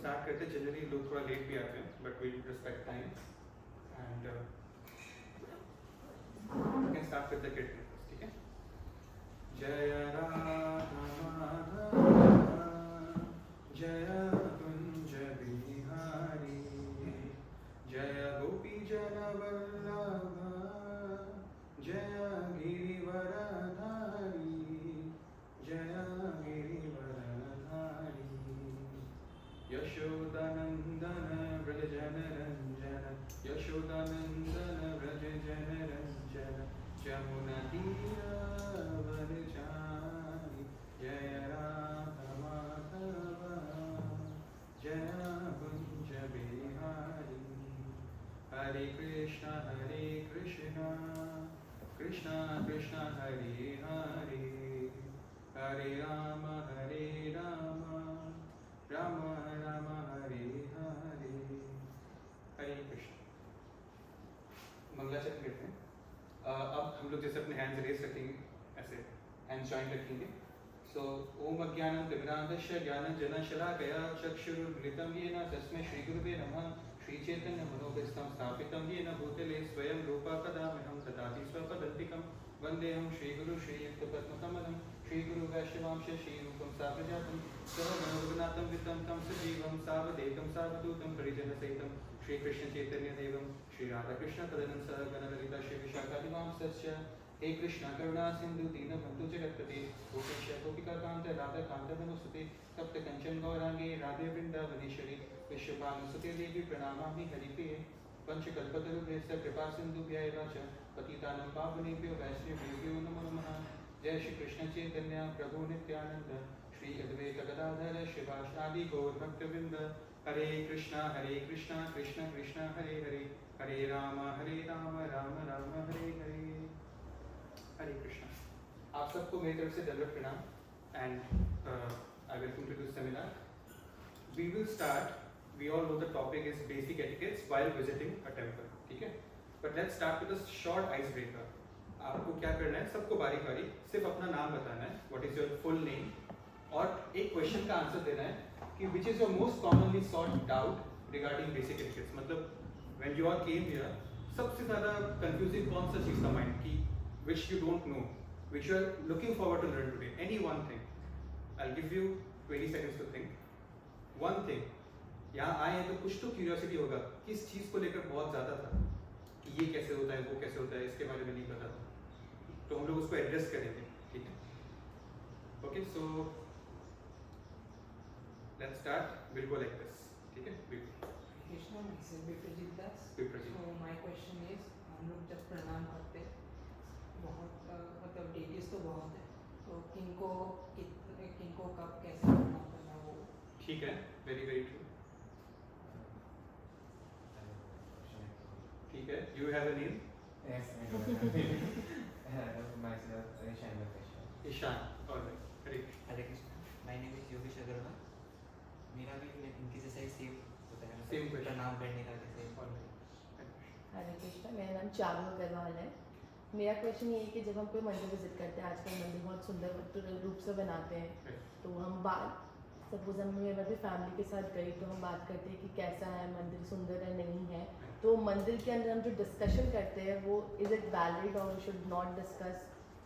Start करते हैं. Generally लोग थोड़ा लेट भी आते हैं, but we respect time and we can start with the kirtan. ठीक है. जय राधा माधव जय कुंज बिहारी जय गोपी जन वल्लभ जय गिरिवरधारी जय गिरिवरधारी यशोदानंदन व्रज जन रंजन यशोदानंदन व्रज जन रंजन जमुना तीरवरचारी जय राधा माधव जय कुंज बिहारी. हरे कृष्णा कृष्णा कृष्णा हरे हरे हरे राम राम राम हरे हरे. हरे कृष्ण. मंगलाचरण करते हैं. अब हम लोग जैसे अपने हैंड्स रेस रखेंगे, ऐसे हैंड्स जॉइंट रखेंगे. सो ओम अज्ञानं तिमिरान्धस्य ज्ञानञ्जनशलाकया चक्षुरुन्मिलितं येन तस्मै श्रीगुरुवे नमः. श्रीचैतन्यमनोभीष्टं स्थापितं येन भूतले स्वयं रूपा कदामहं ददाति स्वपदान्तिकं. वन्देऽहं श्रीगुरु श्रीयुक्तपद्मकमलं श्रीगुरुवैष्णवांश श्रीरूपं साग्रजातं सहगणरघुनाथं वितं तं सजीवं सावधेतं सावधूतं परिजनसहितं श्रीकृष्णचैतन्यदेवं श्रीराधाकृष्णतदनं सहगणललिता श्रीविशाखादिवांसस्य. हे कृष्ण करुणा सिंधु दीनबंधु जगत्पते गोपेश गोपिकाकांत राधाकांत नमोस्तुते. तप्त कंचन गौरांगे राधे वृंदावनेश्वरी विश्वभानुसुते देवी प्रणमामि हरिप्रिये. पंचकल्पतरुभ्यश्च कृपा सिन्धुभ्यैव च पतितानं पावनेभ्यो वैष्णवेभ्यो नमो नमः. जय श्री कृष्ण चैतन्य प्रभु नित्यानंद श्री अद्वैत गदाधर श्रीवासादि गौर भक्तवृंद. हरे कृष्णा कृष्ण कृष्ण हरे हरे हरे राम राम राम हरे हरे. हरे कृष्णा. आप सबको मेरी तरफ से दंडवत प्रणाम and I welcome to this seminar. We will start. We all know the topic is basic etiquettes while visiting a temple. ठीक है. But let's start with a short ice breaker. आपको क्या करना है, सबको बारी बारी सिर्फ अपना नाम बताना है, what is your full name, और एक क्वेश्चन का आंसर देना है कि which is your most commonly solve doubt regarding basic etiquettes. मतलब when you are came here सबसे ज़्यादा कंफ्यूजिंग कौन सा चीज़ का माइंड की which you don't know, which you are looking forward to learn today. Any one thing. I'll give you 20 seconds to think. One thing. यहाँ आए हैं तो कुछ तो क्यूरियोसिटी होगा, किस चीज़ को लेकर बहुत ज़्यादा था कि ये कैसे होता है, वो कैसे होता है, इसके बारे में नहीं पता था. तो हम लोग उसको एड्रेस करेंगे. ठीक है. Okay. So let's start. Will go like this. ठीक है. Krishna myself Viprajit Das. Viprajit. So my question is, हम लोग जब प्रणाम करते हैं बहुत मतलब डेटीज तो बहुत है, तो किनको कब कैसे प्रणाम करना वो. ठीक है. Very very true. ठीक है. You have a name? Yes, I do. Myself, Ishan Vakesh. Ishan. Alright. Hare Krishna. Hare Krishna. My name is Yogesh Agarwal. मेरा भी इनके जैसा ही सेम होता है, Same question. प्रणाम करने का जैसे. हरे कृष्णा. मेरा नाम चारू अग्रवाल है. मेरा क्वेश्चन ये है कि जब हम कोई मंदिर विजिट करते हैं, आजकल मंदिर बहुत सुंदर रूप से बनाते हैं, तो हम बात सपोज हम मैं अपनी फैमिली के साथ गई तो हम बात करते हैं कि कैसा है मंदिर, सुंदर है नहीं है. तो मंदिर के अंदर हम जो डिस्कशन करते हैं वो इज इट वैलिड और शुड नॉट डिस्कस,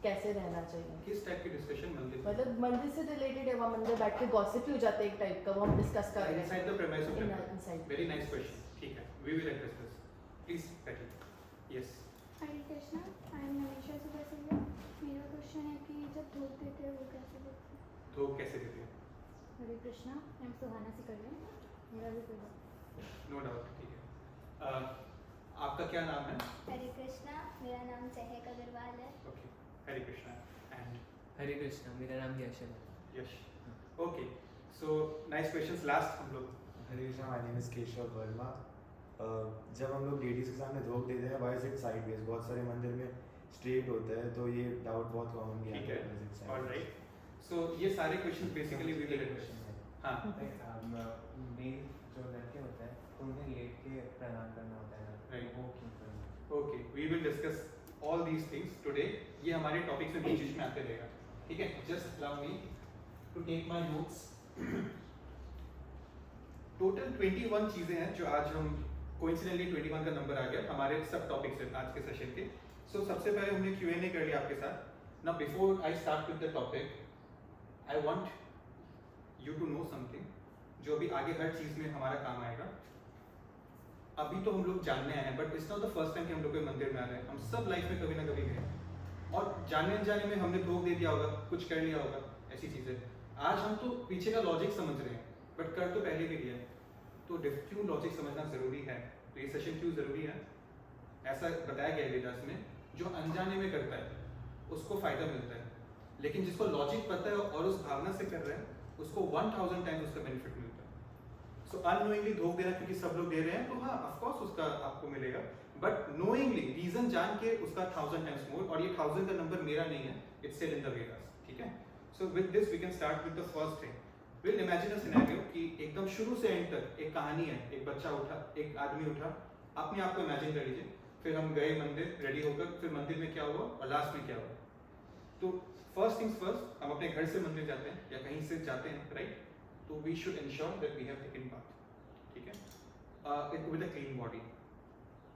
कैसे रहना चाहिए? किस टाइप की डिस्कशन मंदिर? मतलब मंदिर से रिलेटेड है, वहाँ मंदिर बैठ के गॉसिप ही हो जाता है एक टाइप का, वो हम डिस्कस कर रहे हैं inside the premise of temple. Inside. Very nice question. ठीक है. We will address this. Please बैठिए. Yes. Hare Krishna. I am Namisha Subah. मेरा क्वेश्चन है कि जब धूप देते हैं वो कैसे देते हैं? तो कैसे देते हैं? हरे कृष्णा. आई एम सुहाना सिकरिया. मेरा भी कोई नो डाउट. ठीक है. आपका क्या नाम है? हरे कृष्णा. मेरा नाम चहक अग्रवाल है. ओके. हरे कृष्णा. एंड हरे कृष्ण. मेरा नाम यश है. Yash. Okay. So nice questions. Last हम लोग. Hare Krishna. My name is Keshav Verma. जब हम लोग लेडीज के सामने धोख देते हैं, वाई इज इट साइडवेज? बहुत सारे मंदिर में स्ट्रेट होता है, तो ये डाउट बहुत कॉमन भी ठीक है. है. ऑलराइट. सो ये सारे questions basically we will address. हाँ. मेन जो लड़के होते हैं उन्हें लेट के प्रणाम करना होता है, Right. वो क्यों करना? Okay. We will discuss all these things today. ये हमारे टॉपिक्स में बीच बीच में आते रहेगा. ठीक है. Just allow me to take my notes. Total 21 चीज़ें हैं जो आज हम कोइंसिडेंटली 21 का नंबर आ गया हमारे सब टॉपिक्स हैं आज के सेशन के। सो सबसे पहले हमने Q&A कर लिया आपके साथ। Now before I start with the topic I want you to know something जो अभी आगे हर चीज़ में हमारा काम आएगा। अभी तो हम लोग जानने आए हैं, but it's not the first time कि हम लोग कोई मंदिर में आ रहे हैं। हम सब लाइफ में कभी ना कभी गए और जाने अनजाने में हमने भोग दे दिया होगा, कुछ कर लिया होगा, ऐसी चीज़ें। आज हम तो पीछे का लॉजिक समझ रहे हैं, बट कर तो पहले भी लिया है। तो क्यों लॉजिक समझना ज़रूरी है, तो ये सेशन क्यों ज़रूरी है, ऐसा बताया गया वेदास में। जो अनजाने में करता है उसको फ़ायदा मिलता है, लेकिन जिसको लॉजिक पता है और उस भावना से कर रहे हैं उसको 1000 टाइम्स उसका बेनिफिट मिलता है। सो अननोइंगली धोख देना क्योंकि सब लोग दे रहे हैं तो हाँ ऑफकोर्स उसका आपको मिलेगा, बट नोइंगली रीजन जान के उसका 1000 टाइम्स मोर। और ये 1000 का नंबर मेरा नहीं है, it's said in the Vedas, ठीक है। So with this we can start with the first thing. Will imagine a scenario कि एकदम शुरू से एंड तक एक कहानी है। एक बच्चा उठा, एक आदमी उठा, अपने आप को इमेजिन कर लीजिए। फिर हम गए मंदिर रेडी होकर, फिर मंदिर में क्या हुआ और लास्ट में क्या हुआ। तो फर्स्ट थिंग्स फर्स्ट, हम अपने घर से मंदिर जाते हैं या कहीं से जाते हैं, राइट। तो we should ensure that we have taken bath, ठीक है, with a clean body.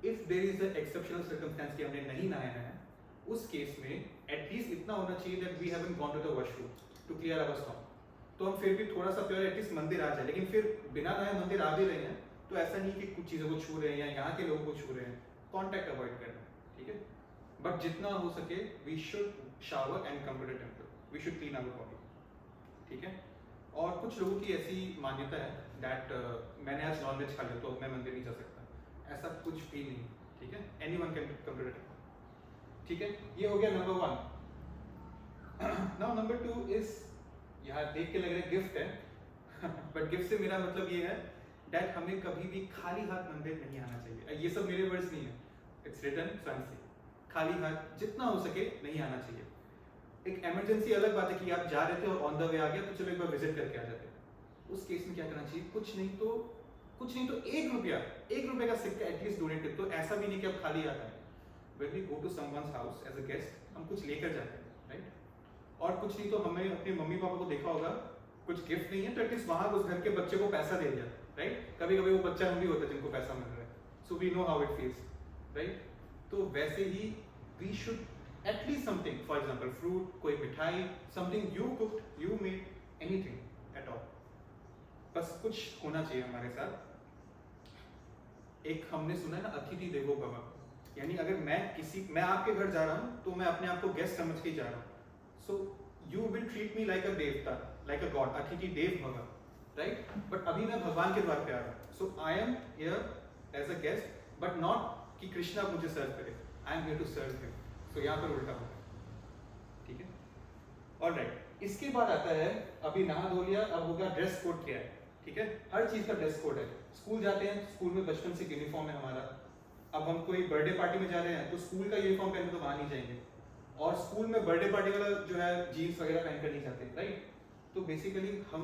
If there is a exceptional circumstance कि हमने नहीं नहाया है, उस केस में एटलीस्ट इतना होना चाहिए that we haven't gone to the washroom to clear our stock. तो हम फिर भी थोड़ा सा प्योर एटलीस्ट मंदिर आ जाए। लेकिन फिर बिना नहाए मंदिर आ भी रहे हैं तो ऐसा नहीं कि कुछ चीज़ों को छू रहे हैं या यहाँ के लोगों को छू रहे हैं, कॉन्टैक्ट अवॉइड करना, ठीक है। बट जितना हो सके we should shower and come to the temple, we should clean our body, ठीक है। और कुछ लोगों की ऐसी मान्यता है दैट मैंने आज नॉनवेज खा लिया तो अब मैं मंदिर नहीं जा सकता, ऐसा कुछ भी नहीं, ठीक है। Anyone can come to the temple, ठीक है। ये हो गया नंबर 1। नाउ नंबर 2 इज, यहाँ देख के लग रहा है गिफ्ट है बट गिफ्ट से मेरा मतलब ये है दैट हमें कभी भी खाली हाथ मंदिर नहीं आना चाहिए। ये सब मेरे वर्ड्स नहीं है, इट्स रिटन फ्रांसी। खाली हाथ जितना हो सके नहीं आना चाहिए। एक इमरजेंसी अलग बात है कि आप जा रहे थे और ऑन द वे आ गया तो चलो एक बार विजिट करके आ जाते हैं। उस केस में क्या करना चाहिए, कुछ नहीं तो 1 रुपये का सिक्का एटलीस्ट डोनेट कर। तो ऐसा भी नहीं कि आप खाली हाथ आए। When we go to someone's house as a guest, हम कुछ लेकर जाते हैं, राइट। और कुछ नहीं तो हमें अपने मम्मी पापा को देखा होगा, कुछ गिफ्ट नहीं है तो एटलीस्ट वहाँ उस घर के बच्चे को पैसा दे दिया, राइट। कभी कभी वो बच्चा हम भी होता है जिनको पैसा मिल रहा है, so we know how it feels, right. तो वैसे ही we should at least something, for example fruit, कोई मिठाई, something you cooked, you made, anything at all, बस कुछ होना चाहिए हमारे साथ। एक हमने सुना है ना, अतिथि देवो भव, यानी अगर मैं आपके घर जा रहा हूँ तो मैं अपने आप को गेस्ट समझ के जा रहा हूँ। So you will treat me like a devta, like a god, अतिथि देव भव, right? But अभी मैं भगवान के द्वार पे आ रहा हूँ। So I am here as a guest, but not कि कृष्णा मुझे सर्व करे। I am here to serve him. So यहाँ पर उल्टा होगा, ठीक है? Alright. इसके बाद आता है, अभी नहा धो लिया, अब होगा ड्रेस कोड क्या है, ठीक है? हर चीज़ का ड्रेस कोड है। स्कूल जाते हैं, स्कूल में बचपन से यूनिफॉर्म है हमारा। अब हम कोई बर्थडे पार्टी में जा रहे हैं तो स्कूल का यूनिफॉर्म पहन के तो वहाँ नहीं जाएंगे। और स्कूल में बर्थडे पार्टी वाला जो है जीन्स वगैरह पहन कर नहीं जाते, राइट। तो बेसिकली हम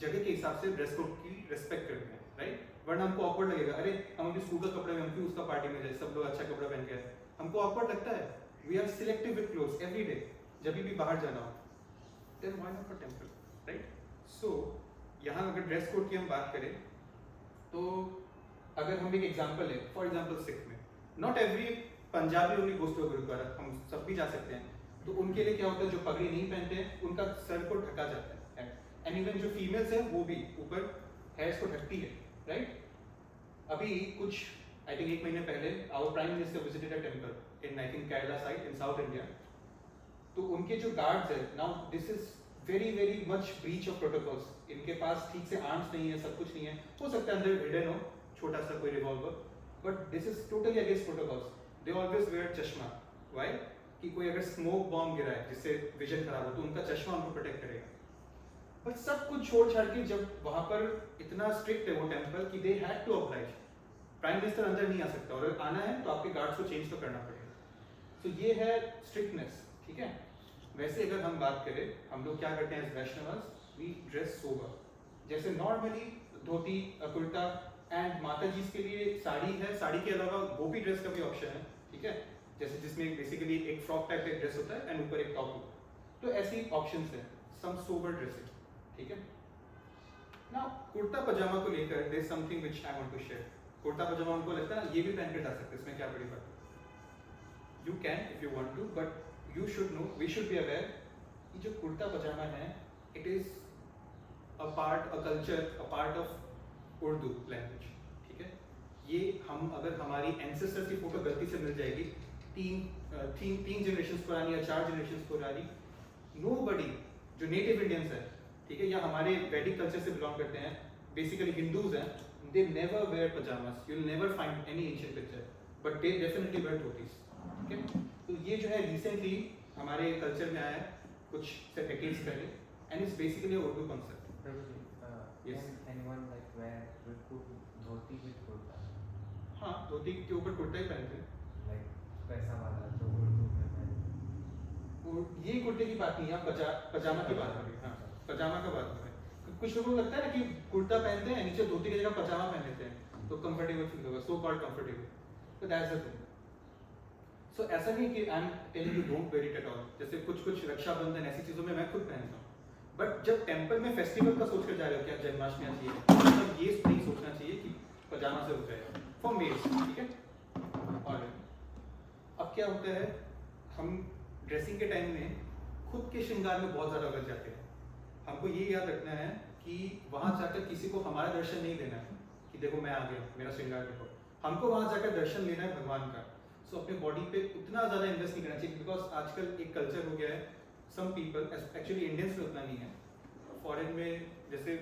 जगह के हिसाब से ड्रेस कोड की रिस्पेक्ट करते हैं, राइट। वरना हमको ऑकवर्ड लगेगा, अरे हम अपने स्कूल का कपड़े में, हम क्यों उसका पार्टी में जाए, सब लोग अच्छा कपड़ा पहन के आए, हमको ऑकवर्ड लगता है। We are selective with clothes every day, जब भी बाहर जाना हो, then why not a temple, right. सो यहाँ अगर ड्रेस कोड की हम बात करें तो अगर हम एक एग्जाम्पल है, फॉर एग्जाम्पल सिख में not every Punjabi only goes to gurdwara, हम सब भी जा सकते हैं। तो उनके लिए क्या होता है, जो पगड़ी नहीं पहनते हैं उनका सर को ढका जाता है, एंड इवन जो फीमेल्स है वो भी ऊपर हेयर्स को ढकती है, राइट। अभी कुछ आई थिंक 1 महीने पहले our prime minister visited a temple in I think Kerala side in south India. तो उनके जो गार्ड्स है, now this is very much breach of protocols. इनके पास ठीक से आर्म्स नहीं है, सब कुछ नहीं है, हो सकता है अंदर हिडन हो छोटा सा कोई revolver, but this is totally against protocols. They always wear चश्मा, व्हाई, कि कोई अगर स्मोक बॉम्ब गिरा है जिससे विजन खराब हो तो उनका चश्मा उनको प्रोटेक्ट करेगा। बट सब कुछ छोड़ छाड़ के जब वहां पर इतना स्ट्रिक्ट है वो टेंपल कि they had to oblige, prime minister अंदर नहीं आ सकता, और अगर आना है तो आपके गार्ड्स को चेंज तो करना पड़ेगा। तो ये है स्ट्रिक्टनेस, ठीक है। वैसे अगर हम बात करें, हम लोग क्या करते हैं as Vaishnavas, we dress sober, जैसे नॉर्मली धोती कुर्ता, एंड माता जी के लिए साड़ी है, साड़ी के अलावा गोपी ड्रेस का भी ऑप्शन है, ठीक है, जैसे जिसमें बेसिकली एक फ्रॉक टाइप का ड्रेस होता है एंड ऊपर एक टॉप होता है। तो ऐसी ऑप्शंस है, सम सोबर ड्रेसिंग, ठीक है। ना कुर्ता पजामा को लेकर there something which I want to share. Kurta pajama हमको लगता है ना ये भी पहन के जा सकते हैं, इसमें क्या बड़ी बात है। You can if you want to, but you should know, we should be aware कि जो कुर्ता पजामा है it is a part, a culture, a part of Urdu language, ठीक है। ये हम अगर हमारी एंसेस्टर्स की फोटो गलती से मिल जाएगी तीन जनरेशन पुरानी या 4 जनरेशन पुरानी, नोबडी जो नेटिव इंडियंस है, ठीक है, या हमारे वैदिक कल्चर से बिलोंग करते हैं, बेसिकली हिंदूज हैं, they never wear pyjamas, you will never find any ancient picture, but they definitely wear dhotis, ठीक है। तो ये जो है रिसेंटली हमारे कल्चर में आया है कुछ डेकेड्स पहले, and it's basically a Urdu concept. Yes. Can anyone like wear with dhoti with kurta? हाँ, धोती के ऊपर कुर्ता ही पहनते हैं। Like कैसा वाला जो उर्दू में पहनते और ये कुर्ते की बात नहीं है, आप पजामा की बात कर रहे हैं। हाँ, पजामा का बात कर रहे हैं। कुछ लोगों को लगता है ना कि कुर्ता पहनते हैं, नीचे धोती की जगह पजामा पहन लेते हैं, तो कंफर्टेबल फील होगा, सो कॉल्ड कंफर्टेबल, तो दैट्स द थिंग। सो ऐसा नहीं कि I am telling you don't wear it at all, जैसे कुछ रक्षाबंधन ऐसी चीज़ों में मैं खुद पहनता हूँ, बट जब टेंपल में फेस्टिवल का सोच कर जा रहे हो, क्या जन्माष्टमी चाहिए, तब ये नहीं सोचना चाहिए कि पजामा से हो जाएगा फॉर मेल्स, ठीक है। और अब क्या होता है, हम ड्रेसिंग के टाइम में खुद के श्रृंगार में बहुत ज़्यादा उलझ जाते हैं। हमको ये याद रखना है कि वहाँ जाकर किसी को हमारा दर्शन नहीं देना है कि देखो मैं आ गया, मेरा श्रृंगार देखो, हमको वहाँ जाकर दर्शन लेना है भगवान का। सो अपने बॉडी पे उतना ज़्यादा इन्वेस्ट नहीं करना चाहिए, बिकॉज आजकल एक कल्चर हो गया है, सम पीपल एक्चुअली इंडियंस में उतना नहीं है, फॉरेन में जैसे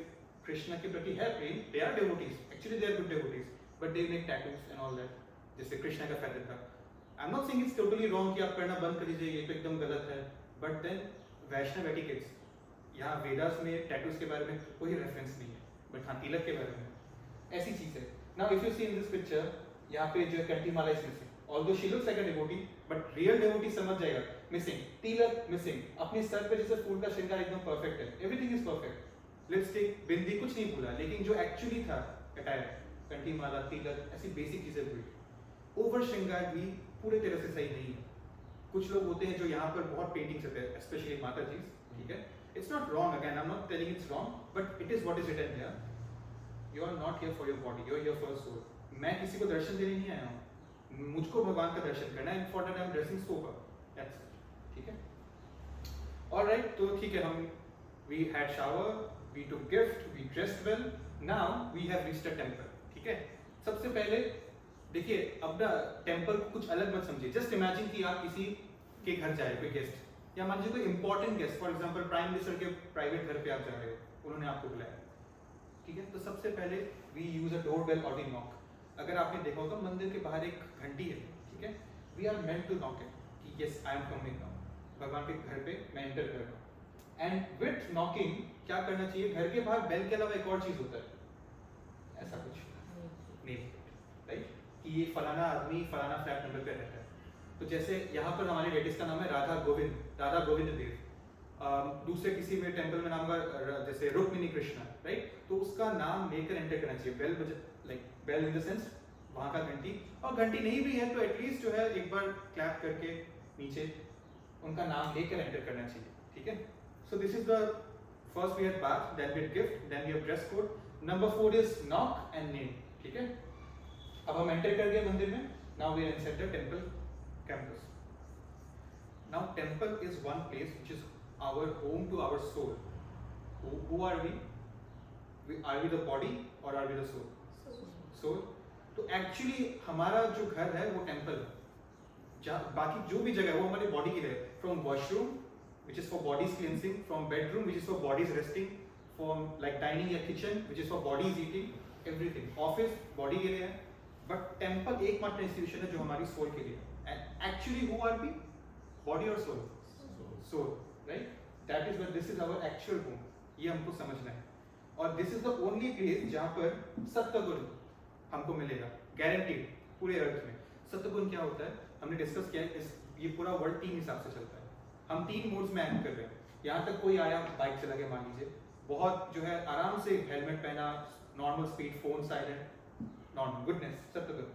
कृष्णा के प्रति है प्रेम, they are devotees, actually they are good devotees, but they make tattoos and all that, जैसे कृष्णा का फेदर था। I am not saying it's totally wrong कि आप करना बंद कर दीजिए, ये तो एकदम गलत है, बट देन वैष्णव एटिकेट्स, यहाँ वेदास में टैटूज के बारे में कोई रेफरेंस नहीं है, बट हाँ तिलक के बारे में ऐसी चीज़ है। Now if you see in this picture, यहाँ पे जो कंठी माला is missing, although she looks like a devotee, but real devotee समझ जाएगा, मिसिंग तिलक, मिसिंग अपने सर पे जैसे फूल का श्रृंगार एकदम परफेक्ट है, everything is perfect, lipstick, bindi कुछ नहीं भूला, लेकिन जो एक्चुअली था अटायर, कंठी माला, तिलक, ऐसी बेसिक चीजें भूली। ओवर श्रृंगार भी पूरे तरह से सही नहीं है। कुछ लोग होते हैं जो यहाँ पर बहुत पेंटिंग करते हैं, स्पेशली माता जी, ठीक है। It's not wrong, again I am not telling it's wrong, but it is what is written here. You are not here for your body, you are here for soul. मैं किसी को दर्शन देने नहीं आया हूँ, मुझको भगवान का दर्शन करना है, for that I am dressing sober, that's it, ठीक है। ऑलराइट, तो ठीक है, हम we had shower, we took gift, we dressed well, now we have reached a temple, ठीक है। सबसे पहले देखिए, अब ना टेंपल को कुछ अलग मत समझिए। जस्ट इमेजिन कि आप किसी के घर जाए, कोई गेस्ट, या मान लीजिए कोई important guest, for example prime minister के प्राइवेट घर पे आप जा रहे हो, उन्होंने आपको बुलाया, ठीक है। तो सबसे पहले we use a door bell और वी नॉक। अगर आपने देखा होगा मंदिर के बाहर एक घंटी है, ठीक है, we are meant to knock it कि yes I am coming now, भगवान के घर पे मैं एंटर कर रहा हूँ। एंड विथ नॉकिंग क्या करना चाहिए, घर के बाहर बेल के अलावा एक और चीज होता है, ऐसा कुछ नेम, राइट, कि ये फलाना आदमी फलाना फ्लैट नंबर पे रहता है। तो जैसे यहाँ पर हमारे लेडीज का नाम है राधा गोविंद देव, दूसरे किसी में टेंपल में नाम का जैसे रुक्मिणी कृष्णा, राइट, तो उसका नाम लेकर एंटर करना चाहिए। बेल बजे, like bell in the sense वहाँ का घंटी, और घंटी नहीं भी है तो एटलीस्ट जो है एक बार क्लैप करके नीचे उनका नाम लेकर एंटर करना चाहिए, ठीक है। So this is the first we had bath, then we had gift, then we have dress code, number 4 is knock and name, ठीक है। अब हम एंटर कर गए मंदिर में, now we are inside the temple campus. Now temple is one place which is our home to our soul. Who are we? Are we the body or are we the soul? Soul. तो actually हमारा जो घर है वो temple है, जहाँ बाकी जो भी जगह है वो हमारी बॉडी के लिए, from washroom which is for body's cleansing, from bedroom which is for body's resting, from like dining या kitchen which is for body's eating, everything. Office body के लिए है, बट टेंपल एकमात्र इंस्टीट्यूशन है जो हमारी सोल के लिए है। And actually who are we? Body और soul? Soul, right, that is where this is our actual home, ये हमको समझना है। और this is the only place जहाँ पर सत्वगुण हमको मिलेगा, गारंटीड पूरे अर्थ में। सत्वगुण क्या होता है हमने डिस्कस किया है, ये पूरा वर्ल्ड 3 हिसाब से चलता है। हम 3 मोड्स में एक्ट कर रहे हैं। यहाँ तक कोई आया बाइक चला के, मान लीजिए, बहुत जो है आराम से हेलमेट पहना, normal speed, phone silent, normal goodness, सत्वगुण।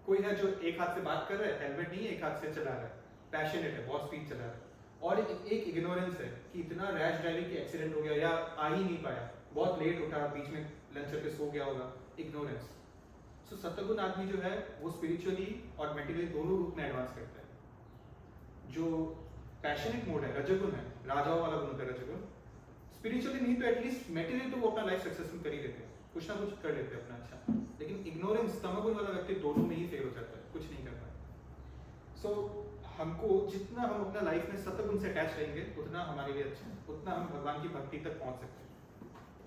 कोई है जो एक हाथ से बात कर रहा है, हेलमेट नहीं है, एक हाथ से चला रहा है, पैशनेट है, बहुत स्पीड चला रहा है। और एक इग्नोरेंस है कि इतना रैश ड्राइविंग की एक्सीडेंट हो गया या आ ही नहीं पाया, बहुत लेट उठा, बीच में लंच करके सो गया होगा, इग्नोरेंस। सो सत्वगुण आदमी जो है वो स्पिरिचुअली और मेंटली दोनों रूप में एडवांस करता है। जो पैशनेट मोड है रजोगुण है, राजाओं वाला गुण होता है रजोगुण, स्पिरिचुअली नहीं तो एटलीस्ट मेंटली तो वो अपना लाइफ सक्सेसफुल कर ही लेते हैं, कुछ ना कुछ कर लेते हैं अपना अच्छा। लेकिन इग्नोरेंस तमोगुण वाला व्यक्ति दोनों में ही फेल हो जाता है, कुछ नहीं कर पाता। सो हमको जितना हम अपना लाइफ में सत्वगुण से अटैच रहेंगे उतना हमारे लिए अच्छा है, उतना हम भगवान की भक्ति तक पहुंच सकते हैं।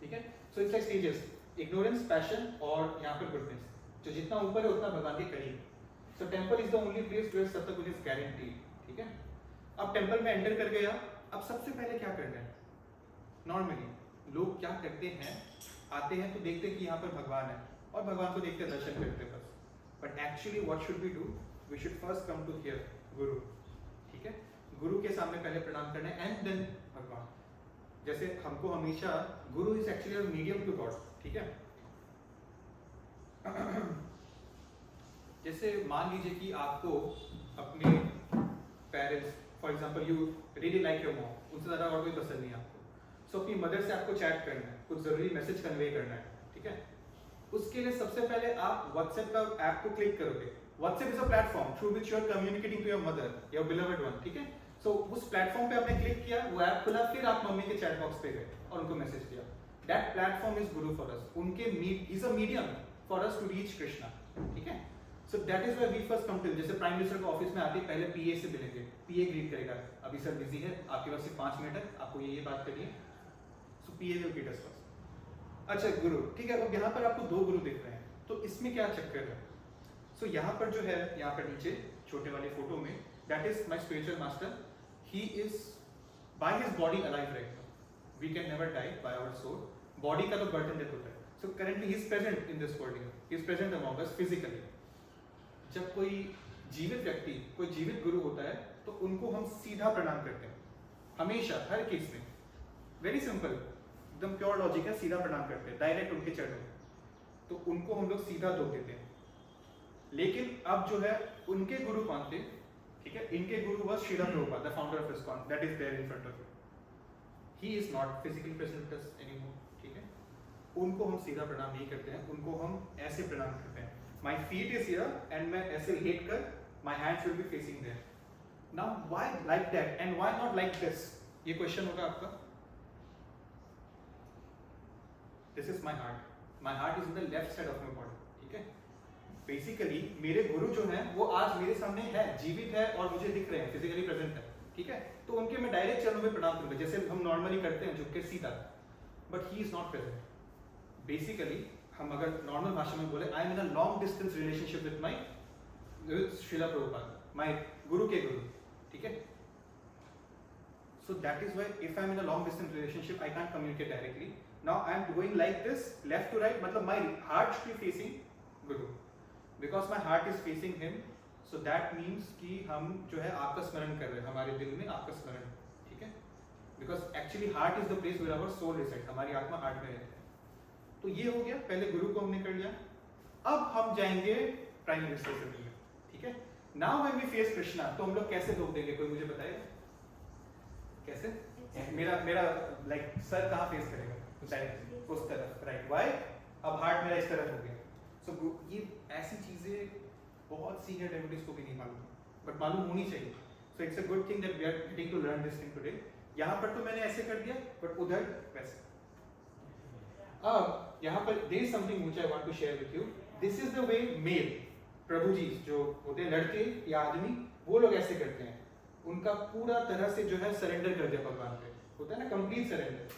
ठीक है, so it's like stages, ignorance, passion और यहाँ पर गुडनेस। जो जितना ऊपर है उतना भगवान के करीब। So temple is the only place where सत्वगुण इज गारंटीड। ठीक है, अब टेंपल में एंटर कर गया, अब सबसे पहले क्या करना है? नॉर्मली लोग क्या करते हैं, आते हैं तो देखते हैं कि यहाँ पर भगवान है और भगवान को देखते दर्शन करते हैं बस। But actually what should we do? We should first come to here guru. ठीक है, गुरु के सामने पहले प्रणाम करना है एंड देन भगवान। जैसे हमको हमेशा guru is actually a medium to God. ठीक है, जैसे मान लीजिए कि आपको अपने parents, for example you really like your mom, उनसे ज़्यादा और कोई पसंद नहीं आपको, सो अपनी मदर से आपको चैट करना है, कुछ ज़रूरी मैसेज कन्वे करना है। ठीक है, उसके लिए सबसे पहले आप व्हाट्सएप का ऐप को क्लिक करोगे। WhatsApp is a platform through which you are communicating to your mother, your beloved one. ठीक है, सो उस प्लेटफॉर्म पे आपने क्लिक किया, वो ऐप खुला, फिर आप मम्मी के चैट बॉक्स पे गए और उनको मैसेज किया। That platform is guru for us. उनके is a medium for us to reach Krishna. ठीक है, so that is where we first come to. जैसे प्राइम मिनिस्टर को ऑफिस में आते पहले पीए से मिलेंगे, पीए ग्रीट करेगा, अभी सर बिजी है, आपके पास सिर्फ 5 मिनट है, आपको ये बात करनी है, सो पीए विल ग्रीट अस फर्स्ट। अच्छा गुरु, ठीक है, अब यहाँ पर आपको 2 गुरु दिख रहे हैं, तो इसमें क्या चक्कर है? सो यहाँ पर जो है, यहाँ पर नीचे छोटे वाले फोटो में, that is my spiritual master. He is by his body alive right now, we can never die by our soul. Body का तो बर्थ एंड डेथ होता है, so currently he is present in this world, he is present among us physically. जब कोई जीवित व्यक्ति, कोई जीवित गुरु होता है तो उनको हम सीधा प्रणाम करते हैं, हमेशा, हर केस में। वेरी सिंपल, एकदम प्योर लॉजिक है, सीधा प्रणाम करते हैं, डायरेक्ट उनके चरणों, तो उनको हम लोग सीधा धो देते हैं। लेकिन अब जो है उनके गुरु कौन थे? ठीक है, इनके गुरु was Srila Prabhupada, the founder of ISKCON, that is there in front of you. He is not physically present with us anymore. ठीक है, उनको हम सीधा प्रणाम नहीं करते हैं, उनको हम ऐसे प्रणाम करते हैं। My feet is here and मैं ऐसे लेट कर, my hands will be facing there. Now why like that and why not like this? ये क्वेश्चन होगा आपका। This is my heart. My heart is in the left side of my body. ठीक है, basically मेरे गुरु जो हैं वो आज मेरे सामने है, जीवित है और मुझे दिख रहे हैं, फिजिकली प्रेजेंट है। ठीक है, तो उनके मैं डायरेक्ट चरणों में प्रणाम करूंगा, जैसे हम नॉर्मली करते हैं झुक के सीधा। But he is not present. Basically हम अगर नॉर्मल भाषा में बोले, I am in a long distance relationship with my Srila Prabhupada, my guru के गुरु। ठीक है, so that is why if I am in a long distance relationship I can't communicate directly. Now I am going like this, left to right, मतलब my heart should be facing guru, because my heart is facing him. So that means कि हम जो है आपका स्मरण कर रहे हैं, हमारे दिल में आपका स्मरण। ठीक है, because actually heart is the place where our soul resides, हमारी आत्मा हार्ट में रहती है। तो ये हो गया, पहले गुरु को हमने कर लिया। अब हम जाएंगे प्राइम मिनिस्टर से मिलने। ठीक है, now when we face Krishna, तो हम लोग कैसे धोख देंगे? कोई मुझे बताएगा कैसे? मेरा लाइक सर कहाँ फेस करेगा? डायरेक्ट उस तरफ, राइट। व्हाई? अब हार्ट मेरा इस तरफ हो गया। सो ये ऐसी चीजें बहुत सीनियर डेवोटीज को भी नहीं मालूम, बट मालूम होनी चाहिए। So it's a good thing that we are getting to learn this thing today. यहाँ पर तो मैंने ऐसे कर दिया, बट उधर वैसे। अब यहाँ पर there is something which I want to share with you. This is the way male Prabhu ji जो होते हैं, लड़के या आदमी, वो लोग ऐसे करते हैं। उनका पूरा तरह से जो है सरेंडर कर दिया भगवान पे, होता है ना कंप्लीट सरेंडर।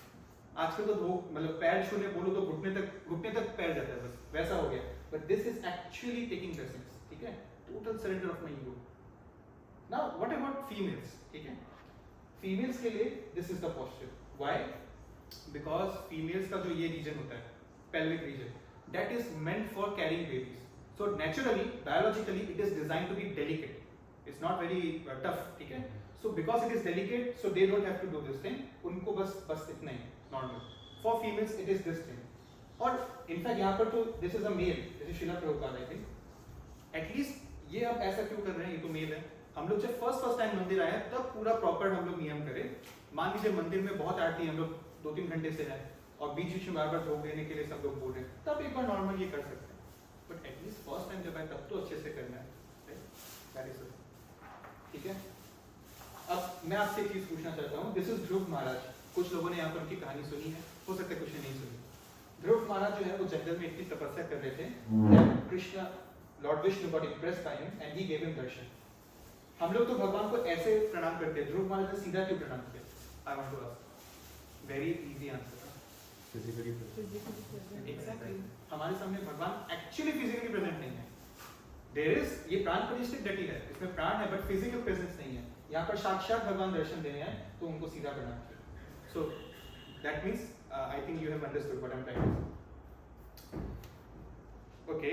आजकल तो लोग मतलब पैर छूने बोलो तो घुटने तक पैर जाता है, बस वैसा हो गया। But this is actually taking blessings. ठीक है, total surrender of my ego. Now what about females? ठीक है, फीमेल्स के लिए this is the posture. Why? Because females का जो ये रीजन होता है, pelvic region, that is meant for carrying babies. So naturally, biologically, it is designed to be delicate. It's not very tough. ठीक है, so because it is delicate, so they don't have to do this thing. उनको बस इतना ही normal. For females, it is this thing. और in fact यहाँ पर तो this is a male, this is Srila Prabhupada I think. At least ये अब ऐसा क्यों कर रहे हैं? ये तो मेल है। हम लोग जब फर्स्ट टाइम मंदिर आए तब पूरा प्रॉपर हम लोग नियम करें। मान लीजिए मंदिर में बहुत आरती हम लोग 2-3 घंटे से है और बीच बीच में बार बार धोख देने के लिए सब लोग बोल रहे हैं, तब एक बार नॉर्मल ये कर सकते हैं, बट एटलीस्ट फर्स्ट टाइम जब आए तब तो अच्छे से करना है, दैट इज ठीक है। अब मैं आपसे एक चीज पूछना चाहता हूँ, दिस इज ध्रुव महाराज। कुछ लोगों ने यहाँ पर उनकी कहानी सुनी है, हो सकता है कुछ ने नहीं सुनी। ध्रुव महाराज जो है वो जंगल में इतनी तपस्या कर रहे थे, Krishna lord Vishnu got impressed by him and he gave him darshan. हम लोग तो भगवान को ऐसे प्रणाम करते हैं, ध्रुव महाराज ने सीधा क्यों प्रणाम किया? I want to ask, very easy answer. Physically exactly, हमारे सामने भगवान एक्चुअली फिजिकली प्रेजेंट नहीं है। देयर इज, ये प्राण प्रतिष्ठित घटी है, इसमें प्राण है बट फिजिकल प्रेजेंस नहीं है। यहाँ पर साक्षात भगवान दर्शन देने हैं तो उनको सीधा प्रणाम किया। So that means I think you have understood what I am trying to say. Okay,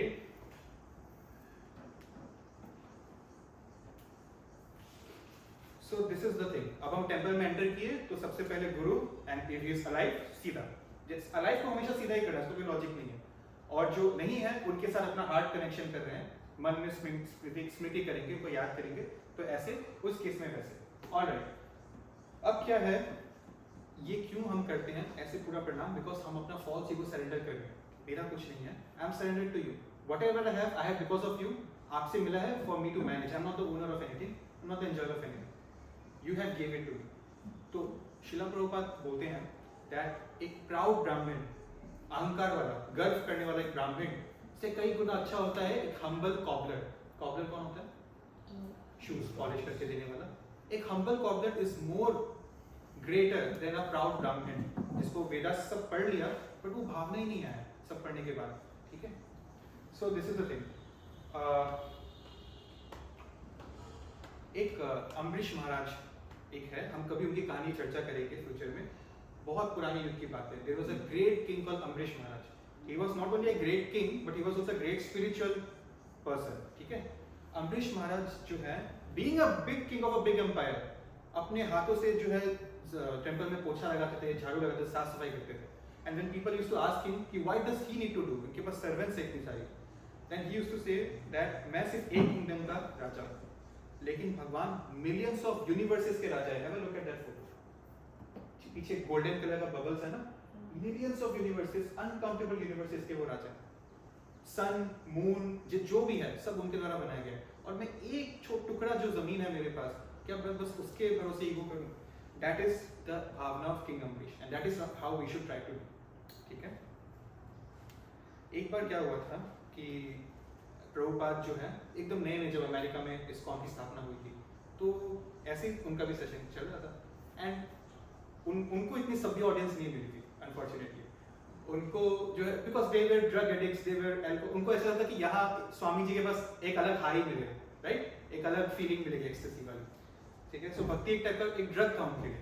so this is the thing. अब हम टेंपल में एंटर किए तो सबसे पहले गुरु and if he is alive सीधा, जिस अलाइव को हमेशा सीधा ही करना है, इसको कोई लॉजिक नहीं है। और जो नहीं है उनके साथ अपना हार्ट कनेक्शन कर रहे हैं, मन में स्मृति करेंगे, उनको याद करेंगे, तो ऐसे उस केस में वैसे। ऑलराइट, अब क्या है, ये क्यों हम करते हैं ऐसे पूरा प्रणाम? बिकॉज हम अपना फॉल्स ईगो सरेंडर कर रहे हैं। मेरा कुछ नहीं है, I am surrender to you, whatever I have because of you. आपसे मिला है for me to manage, I am not the owner of anything, I am not the enjoyer of anything, you have give it to me. तो श्रील प्रभुपाद बोलते हैं that एक proud ब्राह्मण, अहंकार वाला, गर्व करने वाला एक ब्राह्मण से कई गुना अच्छा होता है एक हम्बल कॉबलर। कॉबलर कौन होता है? शूज पॉलिश करके देने वाला। एक humble cobbler is more greater than a proud ब्राह्मण, जिसको वेदास सब पढ़ लिया बट वो भावना ही नहीं आया सब पढ़ने के बाद। ठीक है, so this is the thing. एक अम्बरीश महाराज एक है, हम कभी उनकी कहानी चर्चा करेंगे फ्यूचर में, बहुत पुरानी युग की बात है। There was a great king called Ambarish Maharaj. He was not only a great king but he was also a great spiritual person. ठीक है, अम्बरीश महाराज जो है, being a big king of a big empire, अपने हाथों से जो है टेंपल में पोछा लगाते थे, झाड़ू लगाते थे, साफ सफाई करते थे। And when people used to ask him कि why does he need to do, उनके पास सर्वेंट्स इतनी सारी, then he used to say that मैं सिर्फ एक किंगडम का राजा हूं, लेकिन भगवान मिलियंस ऑफ यूनिवर्सेस के राजा है। Have a look at that photo, पीछे गोल्डन कलर का बबल्स है ना, millions of universes, uncountable universes के वो राजा हैं। सन, मून, जो भी है सब उनके द्वारा बनाया गया है, और मैं एक छोटा टुकड़ा जो जमीन है मेरे पास, क्या मैं बस उसके भरोसे ईगो करूं? That is the bhavana of king Ambarish and that is how we should try to do. ठीक है, एक बार क्या हुआ था कि प्रभुपाद जो है एकदम नए जब अमेरिका में इस्कॉन की स्थापना हुई थी, तो ऐसे ही उनका भी सेशन चल रहा था एंड उनको इतनी सभ्य ऑडियंस नहीं मिली थी अनफॉर्चुनेटली। उनको जो है because they were drug addicts, they were alcohol, उनको ऐसा लगता कि यहाँ स्वामी जी के पास एक अलग हाई मिले, राइट, एक अलग फीलिंग मिलेगी एक्सटेसी वाली। ठीक है, सो भक्ति एक टाइप का एक ड्रग था उनके लिए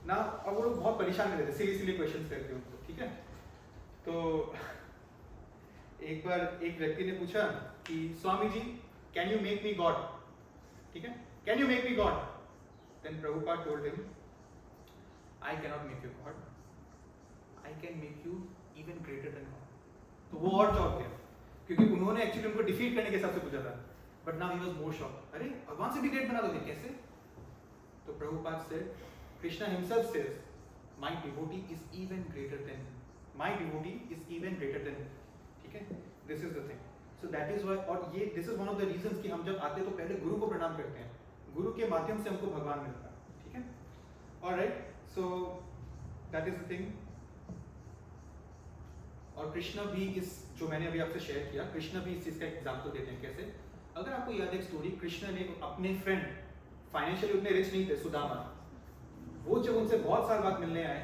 ना। अब वो लोग बहुत परेशान कर रहे थे, सिली क्वेश्चंस करके उनको। ठीक है, तो एक बार एक व्यक्ति ने पूछा कि Swami ji can you make me God? ठीक है, can you make me God? Then Prabhupada told him, I can not make you God, I can make you even greater than God. तो वो और चौंक गया, क्योंकि उन्होंने एक्चुअली उनको डिफीट करने के हिसाब से पूछा था, but now he was more shocked. अरे भगवान से भी ग्रेट बना दोगे, कैसे? तो प्रभुपाद से Krishna himself says, my devotee is even greater then, my devotee is even greater then. ठीक है, this is the thing. So that is why, और ये this is one of the reasons कि हम जब आते तो पहले गुरु को प्रणाम करते हैं, गुरु के माध्यम से हमको भगवान मिलता है। ठीक है, alright, so that is the thing. और कृष्णा भी इस, जो मैंने अभी आपसे शेयर किया, कृष्णा भी इस चीज का एग्जाम्पल देते हैं। कैसे? अगर आपको याद है एक स्टोरी, कृष्ण ने अपने फ्रेंड, फाइनेंशियली उतने रिच नहीं थे, सुदामा, वो जब उनसे बहुत साल बाद मिलने आए,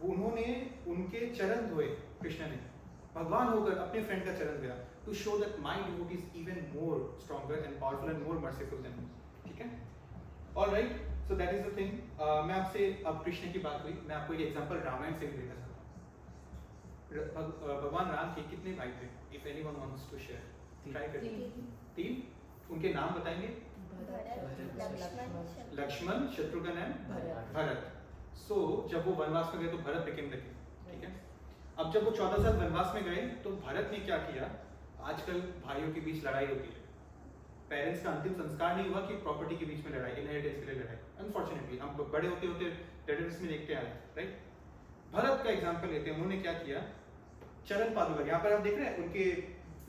उन्होंने उनके चरण धोए, कृष्ण ने भगवान होकर अपने फ्रेंड का चरण धोया, to show that my devotee is even more stronger and powerful and more merciful than me. ठीक है, alright, so that is the thing. मैं आपसे, अब कृष्ण की बात हुई, मैं आपको एक एग्जांपल रामायण से देना चाहता हूँ। भगवान राम के कितने भाई थे? If anyone wants to share, try करिए। 3। उनके नाम बताएंगे? लक्ष्मण, शत्रुघ्न एंड भरत। सो जब वो वनवास में गए तो भरत बिकेम द किंग। ठीक है, अब जब वो 14 साल वनवास में गए तो भरत ने क्या किया? आजकल भाइयों के बीच लड़ाई होती है, पेरेंट्स का अंतिम संस्कार नहीं हुआ कि प्रॉपर्टी के बीच में लड़ाई, इनहेरिटेंस के लिए लड़ाई। अनफॉर्चुनेटली हम बड़े होते होते टेररिज्म में देखते आए, राइट। भरत का एग्जांपल लेते हैं, उन्होंने क्या किया, चरण पादुका, यहाँ पर आप देख रहे हैं उनके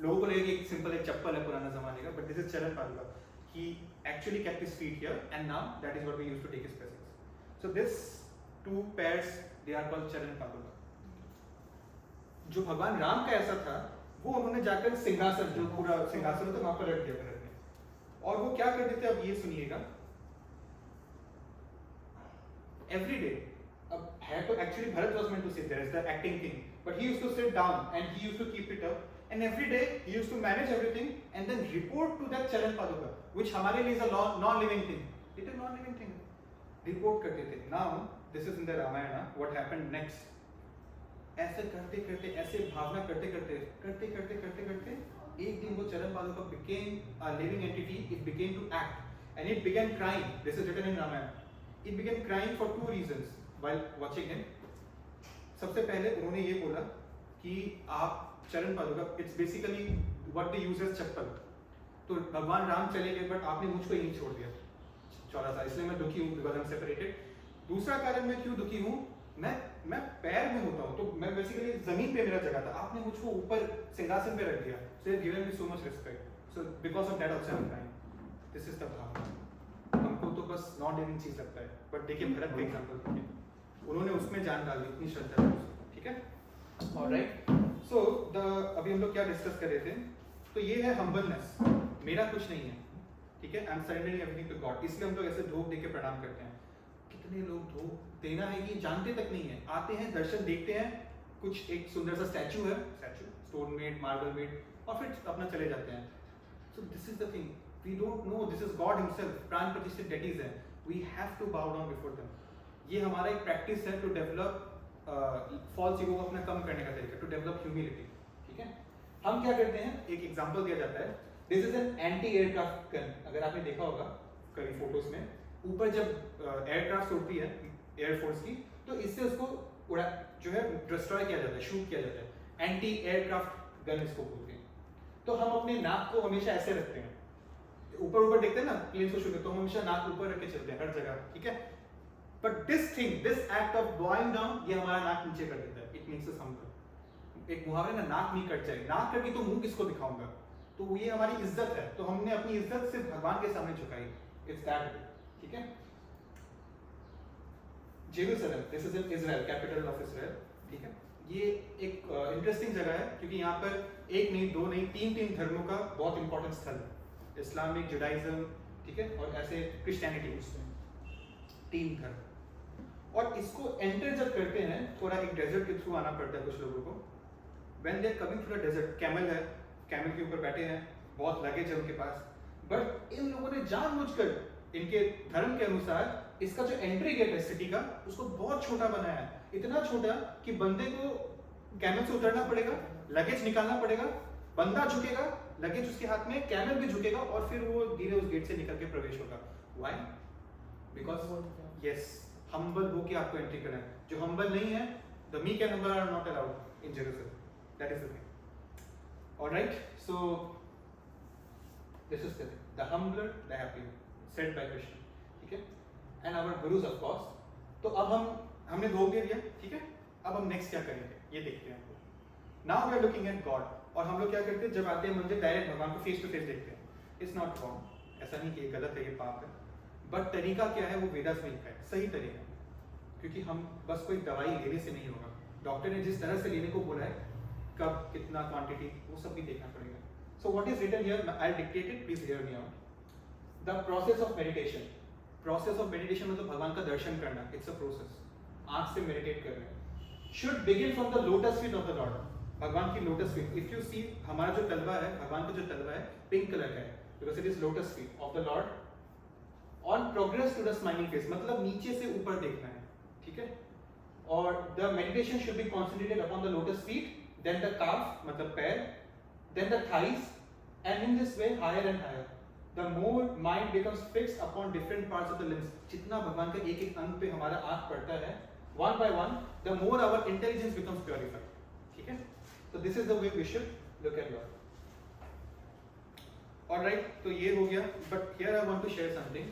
लोगों को लगेगा एक सिंपल एक चप्पल है पुराना जमाने का, बट दिस इज चरण पादुका. He actually kept his feet here, and now that is what we use to take his presence. So this two pairs they are called चरण पादुका. जो भगवान राम का ऐसा था वो उन्होंने जाकर सिंहासन, जो पूरा सिंहासन था वहां पर रख दिया भरत ने. और वो क्या करते थे, अब ये सुनिएगा. Every day, अब है तो actually Bharat was meant to sit there as the acting king, but he used to sit down and he used to keep it up, and every day he used to manage everything and then report to that charan paduka, which हमारे लिए is a non-living thing. It is non-living thing. Report करते थे. Now this is in the Ramayana. What happened next? ऐसे करते करते, ऐसे भावना करते करते एक दिन वो चरण पादुका became a living entity. It began to act and it began crying. This is written in Ramayana. It began crying for two reasons while watching him. सबसे पहले उन्होंने ये बोला कि आप चरण पादुका, it's basically what they use as chappal. तो भगवान राम चले गए बट आपने मुझको यहीं छोड़ दिया 14 साल, इसलिए मैं दुखी हूँ, बिकॉज आई एम सेपरेटेड. दूसरा कारण मैं क्यों दुखी हूँ, मैं पैर में होता हूँ, तो मैं बेसिकली जमीन पे मेरा जगह था, आपने मुझको ऊपर सिंहासन पे रख दिया. So you given me so much respect, so because of that also I am crying. This is the भाव. हमको तो बस नॉन लिविंग चीज लगता है, बट देखिए भरत का एग्जांपल देखिए, उन्होंने उसमें जान डाल दी, इतनी श्रद्धा है. ठीक है, ऑलराइट. सो अभी हम लोग क्या डिस्कस कर रहे थे, तो ये है हम्बलनेस. मेरा कुछ नहीं है, ठीक है, I am surrendering everything to God. इसलिए हम लोग ऐसे धूप दे के प्रणाम करते हैं. कितने लोग धूप देना है ये जानते तक नहीं है, आते हैं, दर्शन देखते हैं, कुछ एक सुंदर सा स्टैचू है, स्टोन मेड, मार्बल मेड, और फिर अपना चले जाते हैं. So this is the thing, we don't know this is God himself. प्राण प्रतिष्ठित डेटीज हैं, we have to bow down before them. ये हमारा एक प्रैक्टिस है टू डेवलप फॉल्स ईगो को अपना कम करने का तरीका, टू डेवलप ह्यूमिलिटी. ठीक है, हम क्या करते हैं, एक एग्जांपल दिया जाता है. This is an anti aircraft gun. अगर आपने देखा होगा कभी फोटोज में, ऊपर जब एयरक्राफ्ट उड़ती है एयरफोर्स की, तो इससे उसको उड़ा जो है डिस्ट्रॉय किया जाता है, शूट किया जाता है. एंटी एयरक्राफ्ट गन इसको बोलते हैं. तो हम अपने नाक को हमेशा ऐसे रखते हैं, ऊपर देखते हैं ना प्लेन को शूट, तो हम हमेशा नाक ऊपर रख के चलते हैं हर जगह. ठीक है, but this thing, this act of Boeing down, ये हमारा नाक नीचे कर देता है. It makes us humble. एक मुहावरा ना, नाक नहीं कट जाए, नाक कटी तो मुंह किसको दिखाऊंगा. तो ये हमारी इज्जत है, तो हमने अपनी इज्जत सिर्फ भगवान के सामने झुकाई. It's that. ठीक है, Jerusalem, this is in Israel, capital of Israel. ठीक है, ये एक इंटरेस्टिंग जगह है क्योंकि यहाँ पर एक नहीं, दो नहीं, तीन धर्मों का बहुत इंपॉर्टेंट स्थल है. इस्लामिक, जुडाइज्म, ठीक है, और ऐसे क्रिश्चियनिटी, तीन धर्म. और इसको एंटर जब करते हैं, थोड़ा एक डेजर्ट के थ्रू आना पड़ता है कुछ लोगों को. When they are coming through the desert, camel है, कैमल के ऊपर बैठे हैं, बहुत लगेज है उनके पास, बट इन लोगों ने जानबूझकर इनके धर्म के अनुसार इसका जो एंट्री गेट है सिटी का, उसको बहुत छोटा बनाया है. इतना छोटा कि बंदे को कैमल से उतरना पड़ेगा, लगेज निकालना पड़ेगा, बंदा झुकेगा, लगेज उसके हाथ में, कैमल भी झुकेगा, और फिर वो धीरे उस गेट से निकल के प्रवेश होगा. व्हाई? बिकॉज यस, हम्बल होके आपको एंट्री करना है. जो हम्बल नहीं है, the meek and humble are not allowed in Jerusalem. That is the thing. Alright, so this is the thing, the humbler the happier, said by Krishna. ठीक है, and our gurus of course. तो अब हमने धोख दे दिया. ठीक है, अब हम नेक्स्ट क्या करेंगे ये देखते हैं. Now we are looking at God. और हम लोग क्या करते हैं, जब आते हैं मंदिर, डायरेक्ट भगवान को फेस टू फेस देखते हैं. इट्स नॉट रॉन्ग, ऐसा नहीं कि ये गलत है, ये पाप है, बट तरीका क्या है वो वेदास में लिखा है, सही तरीका. क्योंकि हम बस कोई दवाई लेने से नहीं होगा, डॉक्टर ने जिस तरह से लेने को बोला है, कब, कितना क्वांटिटी, वो सब भी देखना पड़ेगा. So what is written here, I dictate it, please hear me out. The process of meditation. Process of meditation मतलब भगवान का दर्शन करना. It's a process. आंख से मेडिटेट करना should begin from the lotus feet of the lord. भगवान की lotus feet. If you see, हमारा जो तलवा है, भगवान का जो तलवा है, पिंक कलर का है, because it is lotus feet of the lord. On progress to the smiling face, मतलब नीचे से ऊपर देखना है. ठीक है, और the meditation should be concentrated upon the lotus feet, then the calf मतलब पैर, then the thighs, and in this way higher and higher. The more mind becomes fixed upon different parts of the limbs. जितना भगवान का एक एक अंग पे हमारा आँख पड़ता है, one by one, the more our intelligence becomes purified. ठीक है, so this is the way we should look at God. All right, तो ये हो गया. But here I want to share something.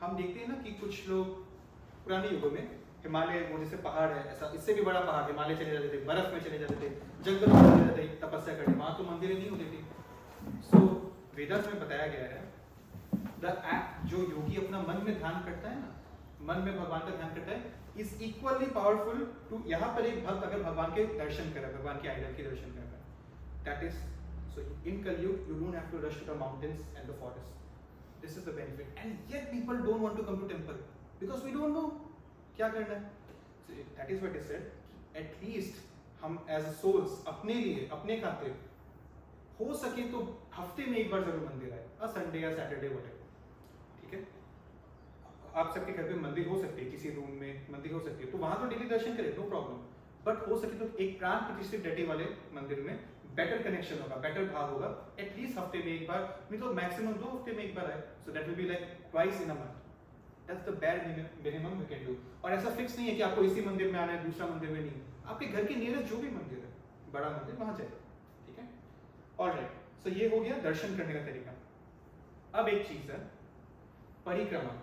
हम देखते हैं ना कि कुछ लोग पुराने युगों में हिमालय, वो जैसे पहाड़ है ऐसा, इससे भी बड़ा पहाड़, हिमालय चले जाते थे, बर्फ में चले जाते थे, जंगलों में चले जाते थे तपस्या करने, वहाँ तो मंदिरें नहीं होती थी। सो वेदास में बताया गया है द एक्ट, जो योगी अपना मन में ध्यान करता है ना, मन में भगवान का ध्यान करता है, इज इक्वली पावरफुल टू, यहाँ पर एक भक्त अगर भगवान के दर्शन करे, भगवान के आइडल के दर्शन कर रहा है, that is, so in Kaliyug you don't have to rush to the mountains and the forest, this is the benefit. And yet people don't want to come to temple because we don't know क्या करना है। So that is what is said. At least हम as a souls अपने लिए, अपने खातिर हो सके तो हफ्ते में एक बार जरूर मंदिर आए, और संडे या सैटरडे वगैरह, ठीक है। आप सबके घर पे मंदिर हो सकती है, किसी रूम में मंदिर हो सकती है, तो वहां तो डेली दर्शन करें, नो प्रॉब्लम। बट हो सके तो एक प्राण प्रतिष्ठित डटे वाले मंदिर में बेटर कनेक्शन होगा, बेटर भाव होगा, एटलीस्ट हफ्ते में एक बार, नहीं तो मैक्सिमम 2 हफ्ते में एक बार आए। So that will be like twice in a month, that's the bare minimum we can do. और ऐसा फिक्स नहीं है कि आपको इसी मंदिर में आना है, दूसरा मंदिर में नहीं, आपके घर के नियरेस्ट जो भी मंदिर है, बड़ा मंदिर, वहां जाए, ठीक है। ऑलराइट, सो ये हो गया दर्शन करने का तरीका। अब एक चीज है परिक्रमा।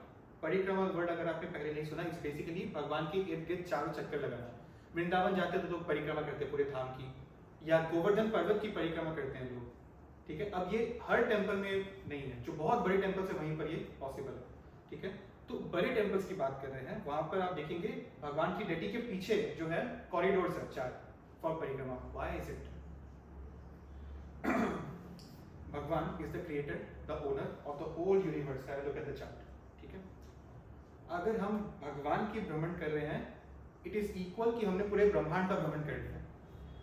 परिक्रमा वर्ड अगर आपने पहले नहीं सुना, इट्स बेसिकली भगवान के इर्द गिर्द चारों चक्कर लगाना। वृंदावन जाते तो लोग परिक्रमा करते हैं पूरे धाम की, या गोवर्धन पर्वत की परिक्रमा करते हैं लोग, ठीक है। अब ये हर टेम्पल में नहीं है, जो बहुत बड़े टेम्पल्स है वहीं पर ये पॉसिबल है, ठीक है। तो बड़े टेम्पल्स की बात कर रहे हैं, वहां पर आप देखेंगे भगवान की डेटी के पीछे जो है कॉरिडोर्स है 4 for parikrama. Why is it? Bhagwan is the creator, the owner of the whole universe. Have a look at the chart, ठीक है। अगर हम भगवान की भ्रमण कर रहे हैं, इट इज इक्वल कि हमने पूरे ब्रह्मांड का भ्रमण कर लिया।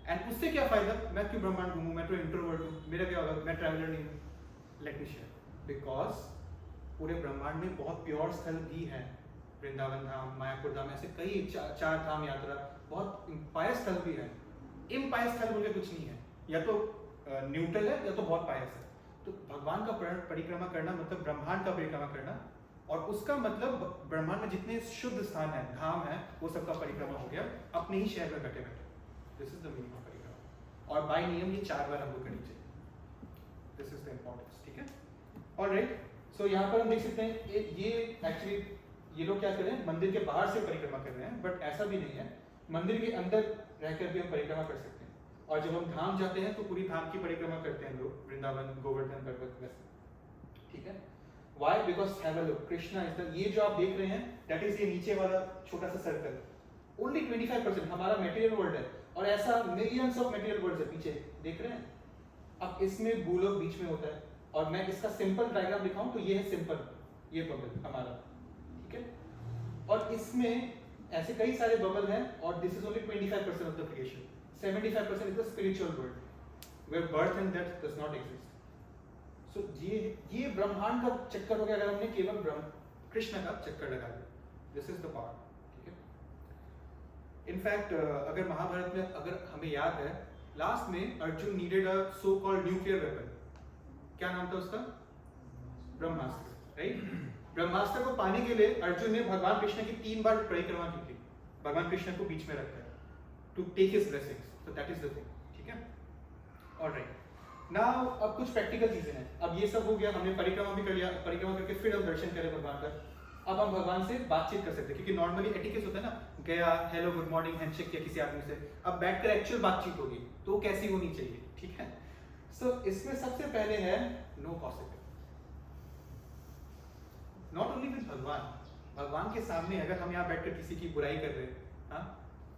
एंड उससे क्या फायदा? मैं क्यों ब्रह्मांड घूमूं? मैं तो इंट्रोवर्ट हूं, मेरा क्या होगा? मैं ट्रैवलर नहीं हूं। लेट मी शेयर, बिकॉज पूरे ब्रह्मांड में बहुत प्योर स्थल भी हैं, वृंदावन धाम, मायापुर धाम, ऐसे कई 4 धाम यात्रा, बहुत इम्पायर स्थल भी है। इम्पायर स्थल बोल के कुछ नहीं है, या तो न्यूट्रल है या तो बहुत पायस है। तो भगवान का परिक्रमा करना मतलब ब्रह्मांड का परिक्रमा करना, और उसका मतलब ब्रह्मांड में जितने शुद्ध स्थान है, धाम है, वो सबका परिक्रमा हो गया अपने ही शहर में बैठे बैठे। This is the meaning of परिक्रमा, और बाय नियम ये 4 बार हमको करनी चाहिए। दिस इज द इम्पोर्टेंस, ठीक है। ऑलराइट, सो यहाँ पर हम देख सकते हैं ये एक्चुअली ये लोग क्या कर रहे हैं, मंदिर के बाहर से परिक्रमा कर रहे हैं, बट ऐसा भी नहीं है, मंदिर के अंदर रहकर भी हम परिक्रमा कर सकते हैं। और जब हम धाम जाते हैं तो पूरी धाम की परिक्रमा करते हैं लोग, वृंदावन, गोवर्धन पर्वत वैसे, ठीक है। Why? Because have a look, Krishna is the, ये जो आप देख रहे हैं दैट इज ये नीचे वाला छोटा सा सर्कल, ओनली 25% हमारा मटेरियल वर्ल्ड है, और ऐसा मिलियंस ऑफ मटेरियल वर्ल्ड है पीछे, देख रहे हैं। अब इसमें भूलोक बीच में होता है, और मैं इसका सिंपल डायग्राम दिखाऊं तो ये है सिंपल, ये बबल हमारा, ठीक है। और इसमें ऐसे कई सारे बबल हैं, और this is only 25% of the creation. 75% is the spiritual world where birth and death does not exist. So ये ब्रह्मांड का चक्कर हो गया अगर हमने केवल कृष्ण का चक्कर लगा दिया। दिस इज द पावर, ठीक है। इनफैक्ट अगर महाभारत में, अगर हमें याद है, लास्ट में Arjun needed a so called nuclear weapon. क्या नाम था उसका? ब्रह्मास्त्र, राइट। ब्रह्मास्त्र को पाने के लिए अर्जुन ने भगवान कृष्ण की 3 बार परिक्रमा की थी, भगवान कृष्ण को बीच में रखकर, to take his blessings. So that is the thing, ठीक है। ऑलराइट, नाउ अब कुछ प्रैक्टिकल चीजें हैं। अब ये सब हो गया, हमने परिक्रमा भी कर लिया, परिक्रमा करके फिर हम दर्शन करें भगवान का। अब हम भगवान से बातचीत कर सकते हैं, क्योंकि नॉर्मली एटिकेट्स होता है ना, गया, हेलो, गुड मॉर्निंग, हैंडशेक किया किसी आदमी से, अब बैठकर एक्चुअल बातचीत होगी, तो कैसी होनी चाहिए, ठीक है। सो इसमें सबसे पहले है no gossiping. Not only with Bhagwan, भगवान के सामने अगर हम यहाँ बैठकर किसी की बुराई कर रहे हैं, हाँ,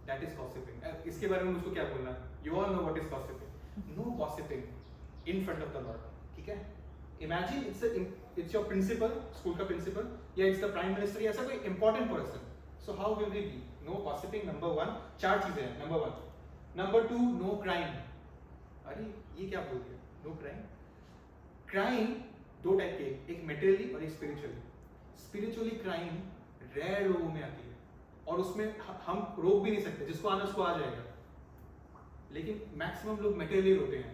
दैट इज गॉसिपिंग। इसके बारे में उसको क्या बोलना, you all know what is gossiping. No gossiping in front of the lord, ठीक है। Imagine it's your principal, school का प्रिंसिपल, या इट्स द प्राइम मिनिस्टर, या ऐसा कोई important person. So how will we be? No gossiping, number 1। 4 चीजें हैं, number 1। Number 2, no crime. अरे ये क्या बोल दिया, नो क्राइम। क्राइम 2 टाइप के, एक मेटेरियली और एक स्पिरिचुअली। स्पिरिचुअली क्राइम रेयर लोगों में आती है, और उसमें हम रोक भी नहीं सकते, जिसको आना उसको आ जाएगा। लेकिन मैक्सिमम लोग मेटेरियली रोते हैं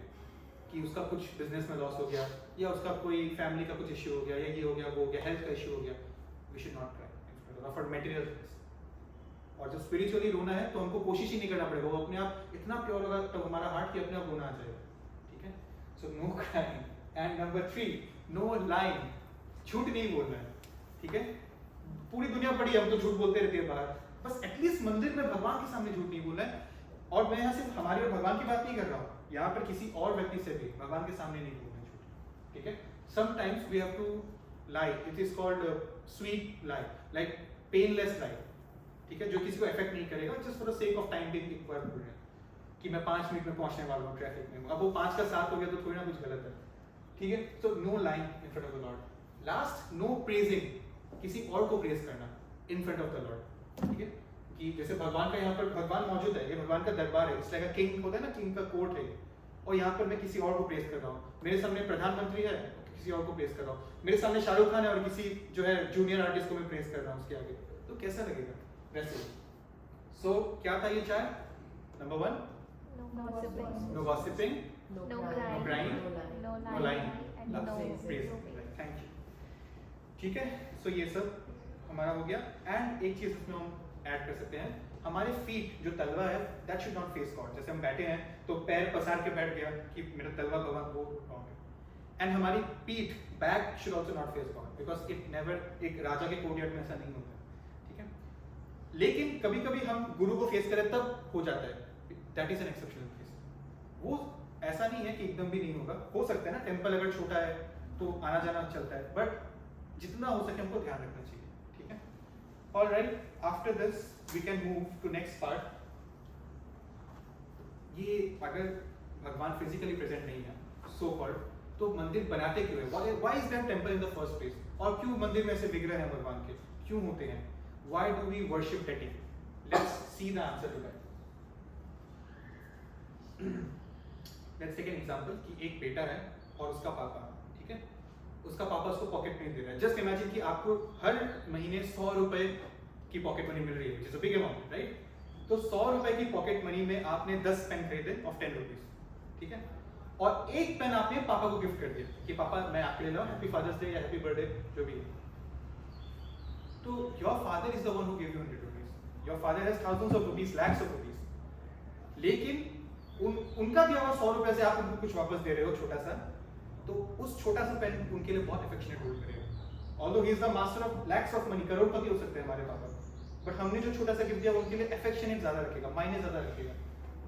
कि उसका कुछ बिजनेस में लॉस हो गया, या उसका कोई फैमिली का कुछ इश्यू हो गया, या ये हो गया, वो हो गया, हेल्थ का इश्यू हो गया। We should not cry for material things. और जब स्पिरिचुअली रोना है तो हमको कोशिश ही नहीं करना पड़ेगा, वो अपने आप इतना प्योर होगा तब हमारा हार्ट कि अपने आप रोना आ जाएगा, ठीक है। So no crime. And number 3, no lying, झूठ नहीं बोलना है, ठीक है। पूरी दुनिया पड़ी है, हम तो झूठ बोलते रहते हैं बाहर, बस एटलीस्ट मंदिर में भगवान के सामने झूठ नहीं बोलना है। और मैं यहाँ सिर्फ हमारे और भगवान की बात नहीं कर रहा हूँ, यहाँ पर किसी और व्यक्ति से भी भगवान के सामने नहीं बोलना झूठ, ठीक है। Sometimes we have to lie, it is called sweet lie, like painless lie, ठीक है, जो किसी को इफेक्ट नहीं करेगा, just for the sake of time being एक बार बोल रहे हैं कि मैं 5 मिनट में पहुंचने वाला हूँ ट्रैफिक में, अब वो 5 का 7 हो गया तो थोड़ी ना कुछ गलत है, ठीक है। तो no line in front of the lord. Last, no praising, किसी और को प्रेज करना in front of the lord, ठीक है। कि जैसे भगवान का यहाँ पर भगवान मौजूद है, ये भगवान का दरबार है, इट्स लाइक अ किंग होता है ना, किंग का कोर्ट है, और यहाँ पर मैं किसी और को प्रेज कर रहा हूँ। मेरे सामने प्रधानमंत्री है, किसी और को प्रेज कर रहा हूँ, मेरे सामने शाहरुख खान है और किसी जो है जूनियर आर्टिस्ट को मैं प्रेज कर रहा हूँ उसके आगे, तो कैसा लगेगा? वैसे सो क्या था ये 4? Number 1, No gossiping. No gossiping, No No crying, crying, No no lying. Lying, And no no praise. proving. Thank you, ठीक है। सो ये सब हमारा हो गया। एंड एक चीज इसमें हम ऐड कर सकते हैं, हमारे फीट जो तलवा है that should not face God. जैसे हम बैठे हैं तो पैर पसार के बैठ गया कि मेरा तलवा भगवान, वो रॉन्ग है। एंड हमारी पीठ, back should also not face God, because it never, एक राजा के कोर्टयार्ड में ऐसा नहीं होता, ठीक है। लेकिन कभी कभी हम गुरु को फेस करें तब हो जाता है, that is an exceptional case. वो ऐसा नहीं है कि एकदम भी नहीं होगा, हो सकता है ना, टेम्पल अगर छोटा है तो आना जाना चलता है, बट जितना हो सके हमको ध्यान रखना चाहिए, ठीक है। Alright, after this we can move to next part. ये अगर भगवान फिजिकली प्रेजेंट नहीं है सो कॉल्ड, तो मंदिर बनाते क्यों है? Why is that temple in the first place? और क्यों मंदिर में ऐसे विग्रह हैं भगवान के, क्यों होते हैं? Why do we worship deity? Let's see the answer to that. Let's take an example कि एक बेटा है और उसका पापा, ठीक है, उसका पापा उसको पॉकेट मनी दे रहा है। जस्ट इमेजिन कि आपको हर महीने 100 रुपए की पॉकेट मनी मिल रही है, which is a big amount, right? तो 100 रुपए की पॉकेट मनी में आपने 10 पेन खरीदे ऑफ 10 रुपीज, ठीक है, और एक पेन आपने पापा को गिफ्ट कर दिया कि पापा मैं आपके लिए लाऊं, हैप्पी फादर्स डे या हैप्पी बर्थडे जो भी है। तो your father is the one who give you 100 rupees, your father has thousands of rupees, lakhs of rupees, लेकिन उनका दिया हुआ 100 रुपए से आप उनको कुछ वापस दे रहे हो छोटा सा, तो उस छोटा सा पेन उनके लिए बहुत अफेक्शनेट होल्ड करेगा। Although he is the master of lakhs of money, करोड़पति हो सकते हैं हमारे पापा, बट हमने जो छोटा सा गिफ्ट दिया उनके लिए अफेक्शनेट ज्यादा रखेगा, मायने ज्यादा रखेगा।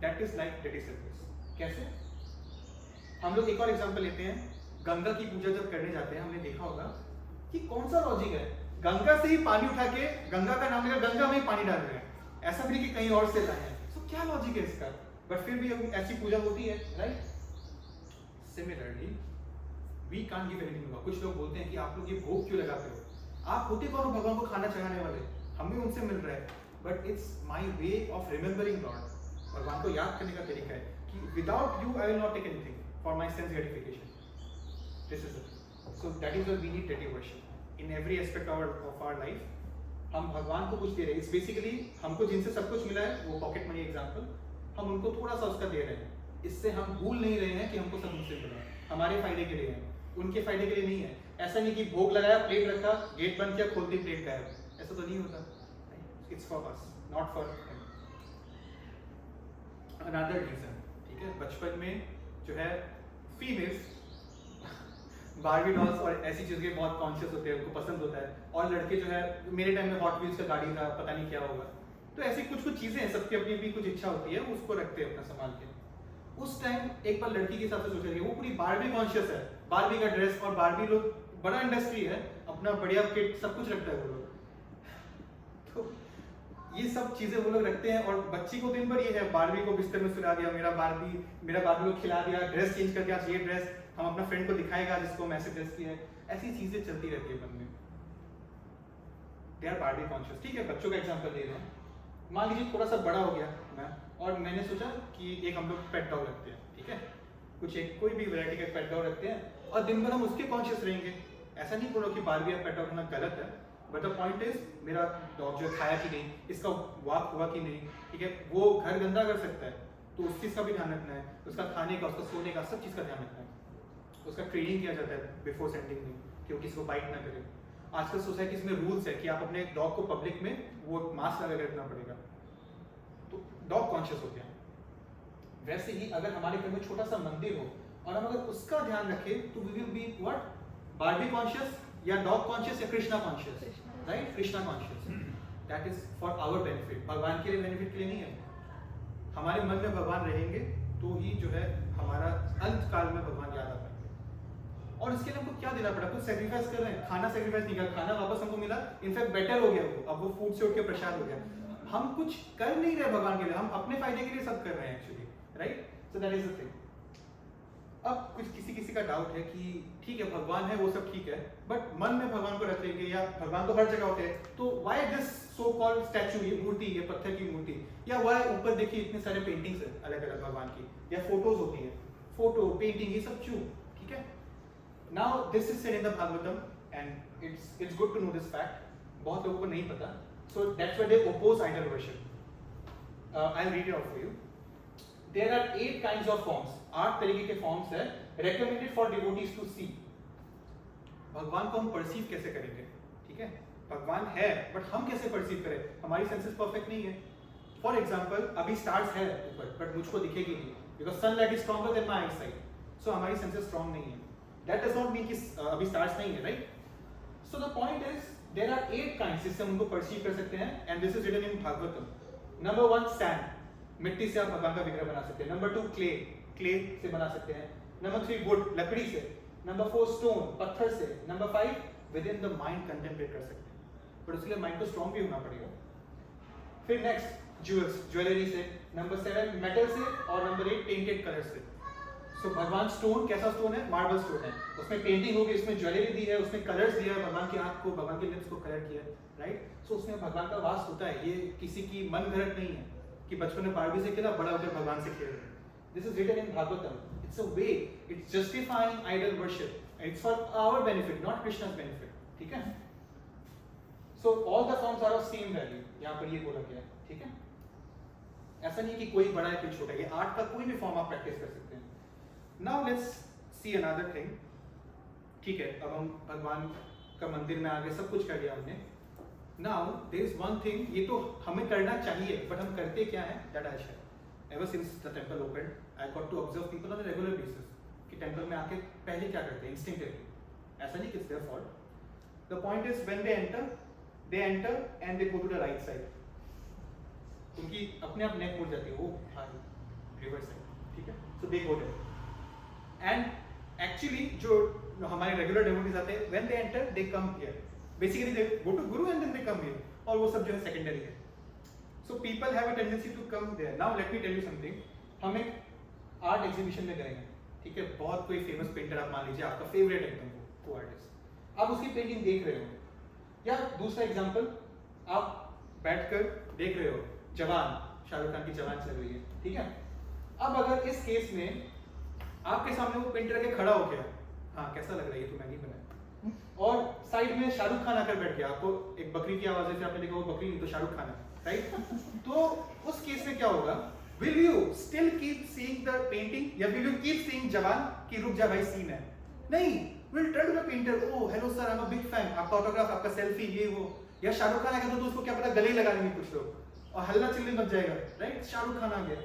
That is like deity service. कैसे? हम लोग एक और एग्जांपल लेते हैं, गंगा की पूजा जब करने जाते हैं, हमने देखा होगा कि कौन सा लॉजिक है, गंगा से ही पानी उठा के गंगा का नाम लेकर गंगा में ही पानी डाल रहे हैं, ऐसा भी नहीं कि कहीं और से लाए हैं। सो क्या लॉजिक है इसका? बट फिर भी ऐसी पूजा होती है, right? Similarly we can't give anything away. कुछ लोग बोलते हैं कि आप लोग ये भोग क्यों लगाते हो, आप होते कौन हो भगवान को खाना चढ़ाने वाले, हमें उनसे मिल रहा है। But it's my way of remembering God, भगवान को याद करने का तरीका है कि without you I will not take anything for my sense gratification. This is it. So that is why we need deity worship in every aspect of our life. हम भगवान को कुछ दे रहे हैं, इट्स बेसिकली हमको जिनसे सब कुछ मिला है, वो पॉकेट मनी एग्जाम्पल, हम उनको थोड़ा सा उसका दे रहे हैं। इससे हम भूल नहीं रहे हैं कि हमको सब उनसे मिला है, हमारे फायदे के लिए है, उनके फायदे के लिए नहीं है। ऐसा नहीं कि भोग लगाया, प्लेट रखा, गेट बंद किया, खोलते प्लेट गायब, ऐसा तो नहीं होता। It's for us, not for him. Another reason, ठीक है, बचपन में जो है फीमेल्स बारबी डॉल्स और ऐसी चीज़ के बहुत कॉन्शियस होते हैं, उनको पसंद होता है, और लड़के जो है, मेरे टाइम में हॉट व्हील्स का गाड़ी था, पता नहीं क्या होगा, तो ऐसी कुछ कुछ चीज़ें हैं, सबकी अपनी अपनी कुछ इच्छा होती है, उसको रखते हैं अपना संभाल के। उस टाइम एक बार लड़की के हिसाब से सोचा गया, वो पूरी बारबी कॉन्शियस है, बारबी का ड्रेस, और बारबी लोग बड़ा इंडस्ट्री है, अपना बढ़िया किट सब कुछ रखता है वो लोग। तो ये सब चीजें वो लोग रखते हैं, और बच्ची को दिन भर ये है, बारबी को बिस्तर में सुला दिया, मेरा बारबी को खिला दिया, ड्रेस चेंज कर दिया, ये ड्रेस हम अपना फ्रेंड को दिखाएगा जिसको हम ऐसे ड्रेस किया है, ऐसी चीजें चलती रहती है मन में। दे आर बारबी कॉन्शियस, ठीक है। बच्चों का एग्जांपल ले रहे हैं, मान लीजिए थोड़ा सा बड़ा हो गया मैं, और मैंने सोचा कि एक हम लोग पेट डॉग रखते हैं, ठीक है, कुछ एक कोई भी वैरायटी का पेट डॉग रखते हैं, और दिन भर हम उसके कॉन्शियस रहेंगे। ऐसा नहीं बोलो कि बारबी या पेट डॉग होना गलत है, बट द पॉइंट इज मेरा डॉग जो खाया कि नहीं, इसका वॉक हुआ कि नहीं, ठीक है, वो घर गंदा कर सकता है, तो उस चीज़ का भी ध्यान रखना है, उसका खाने का, उसका सोने का, सब चीज़ का ध्यान रखना है। उसका ट्रेनिंग किया जाता है बिफोर सेंडिंग में कि वो किसी को बाइट ना करे। आजकल सोसाइटीज में रूल्स है कि आप अपने डॉग को पब्लिक में वो मास्क लगा कर रखना पड़ेगा, तो डॉग कॉन्शियस होते हैं। वैसे ही अगर हमारे घर में छोटा सा मंदिर हो और हम अगर उसका ध्यान रखें, तो we will be what, Barbie conscious या डॉग कॉन्शियस या Krishna conscious? Right, Krishna conscious, that is for our benefit, भगवान के लिए बेनिफिट के लिए नहीं है। हमारे मन में भगवान रहेंगे तो ही जो है हमारा अंत काल में भगवान याद आ पाएंगे। और इसके लिए हमको क्या देना पड़ा, कुछ सेक्रीफाइस कर रहे हैं, खाना सेक्रीफाइस नहीं किया, खाना वापस हमको मिला, इनफैक्ट बेटर हो गया वो, अब वो फूड से उठ के प्रसाद हो गया। हम कुछ कर नहीं रहे भगवान के लिए, हम अपने फायदे के लिए सब कर रहे हैं actually, right. So that is the thing. अब कुछ किसी का डाउट है कि ठीक है भगवान है वो सब ठीक है, बट मन में भगवान को रख लेंगे, या भगवान तो हर जगह होते हैं, तो why this so called statue, ये मूर्ति, ये पत्थर की मूर्ति, या व्हाई ऊपर देखिए इतने सारे पेंटिंग्स है अलग अलग भगवान की, या फोटोज होती है, फोटो पेंटिंग, ये सब क्यों, ठीक है। Now this is said in the Bhagavatam and it's good to know this fact, बहुत लोगों को नहीं पता, so that's why they oppose idol worship. I will read it out for you. There are 8 kinds of forms, 8 तरीके के forms है recommended for devotees to see। भगवान को हम परसीव कैसे करेंगे, ठीक है, भगवान है बट हम कैसे परसीव करें, हमारी सेंसेस परफेक्ट नहीं है। फॉर एग्जांपल अभी स्टार्स है ऊपर बट मुझको दिखेगी नहीं, because sunlight is stronger than my eyesight, so हमारी सेंसेस स्ट्रॉन्ग नहीं है। दैट डज नॉट मीन कि अभी स्टार्स नहीं है, right. So the point is there are 8 kinds जिससे हम उनको परसीव कर सकते हैं, and this is written in Bhagavatam. Number 1 sand, मिट्टी से आप भगवान का विग्रह बना सकते हैं। नंबर 2 क्ले से बना सकते हैं। नंबर 3 वुड, लकड़ी से। नंबर 4 स्टोन, पत्थर से। Number 5 with in the mind contemplate कर सकते हैं, बट उसके लिए माइंड को स्ट्रॉन्ग भी होना पड़ेगा। फिर नेक्स्ट ज्वेल्स, ज्वेलरी से। नंबर 7 मेटल से, और नंबर 8 पेंटेड कलर से। सो भगवान स्टोन, कैसा स्टोन है, मार्बल स्टोन है, उसमें पेंटिंग होगी, उसमें ज्वेलरी दी है, उसमें कलर्स दिया है, भगवान की आंख को, भगवान के लिप्स को कलर किया है, राइट। सो उसमें भगवान का वास होता है, ये किसी की मन घड़त नहीं है कि बचपन में बारबी से खेला, बड़ा होकर भगवान से खेल रहे हैं। This is written in Bhagavatam, it's a way, it's justifying idol worship, it's for our benefit, not Krishna's benefit, ठीक है। So all the forms are of same value, यहाँ पर ये बोला गया है, ठीक है। ऐसा नहीं कि कोई बड़ा है कोई छोटा है, ये आर्ट का कोई भी फॉर्म आप प्रैक्टिस कर सकते हैं। Now let's see another thing, ठीक है, अब हम भगवान का मंदिर में आ गए, सब कुछ कर लिया हमने। Now there is one thing, ये तो हमें करना चाहिए, but हम करते क्या हैं, that I share. Ever since the temple opened, I got to observe people on a regular basis कि टेंपल में आके पहले क्या करते हैं, instinctively, ऐसा नहीं कि it's their fault. The point is when they enter and they go to the right side. उनकी अपने आप नेक मुड़ जाती है, वो रिवर्स साइड, ठीक है, so they go there. And actually जो हमारे regular devotees आते हैं, when they enter, they come here. Basically they go to Guru and then they come here, और वो सब जो है secondary है। So people have a tendency to come there. Now let me tell you something. हम एक art exhibition में गए हैं, ठीक है, बहुत कोई famous painter आप मान लीजिए, आपका favorite एकदम वो artist, आप उसकी painting देख रहे हो, या दूसरा example, आप बैठकर देख रहे हो जवान, शाहरुख खान की जवान चल रही है, ठीक है। अब अगर इस केस में आपके सामने वो पेंटर के खड़ा हो गया, हाँ कैसा लग रहा है, ये तो मैं नहीं बनाया, और साइड में शाहरुख खान आकर बैठ गया, आपको एक बकरी की आवाज से आपने देखा वो बकरी नहीं तो शाहरुख खान है, राइट। तो उस केस में क्या होगा, will you still keep seeing the painting, या विल यू कीप सीइंग जवान कि रुक जा भाई सीन है, नहीं, will turn to the painter, oh hello sir, I am a big fan, आपका ऑटोग्राफ, आपका सेल्फी, ये वो। या शाहरुख खान आएगा तो उसको क्या पता गले लगा लेंगे कुछ लोग और हल्ला चिल्ली मच जाएगा, राइट, शाहरुख खान आ गया।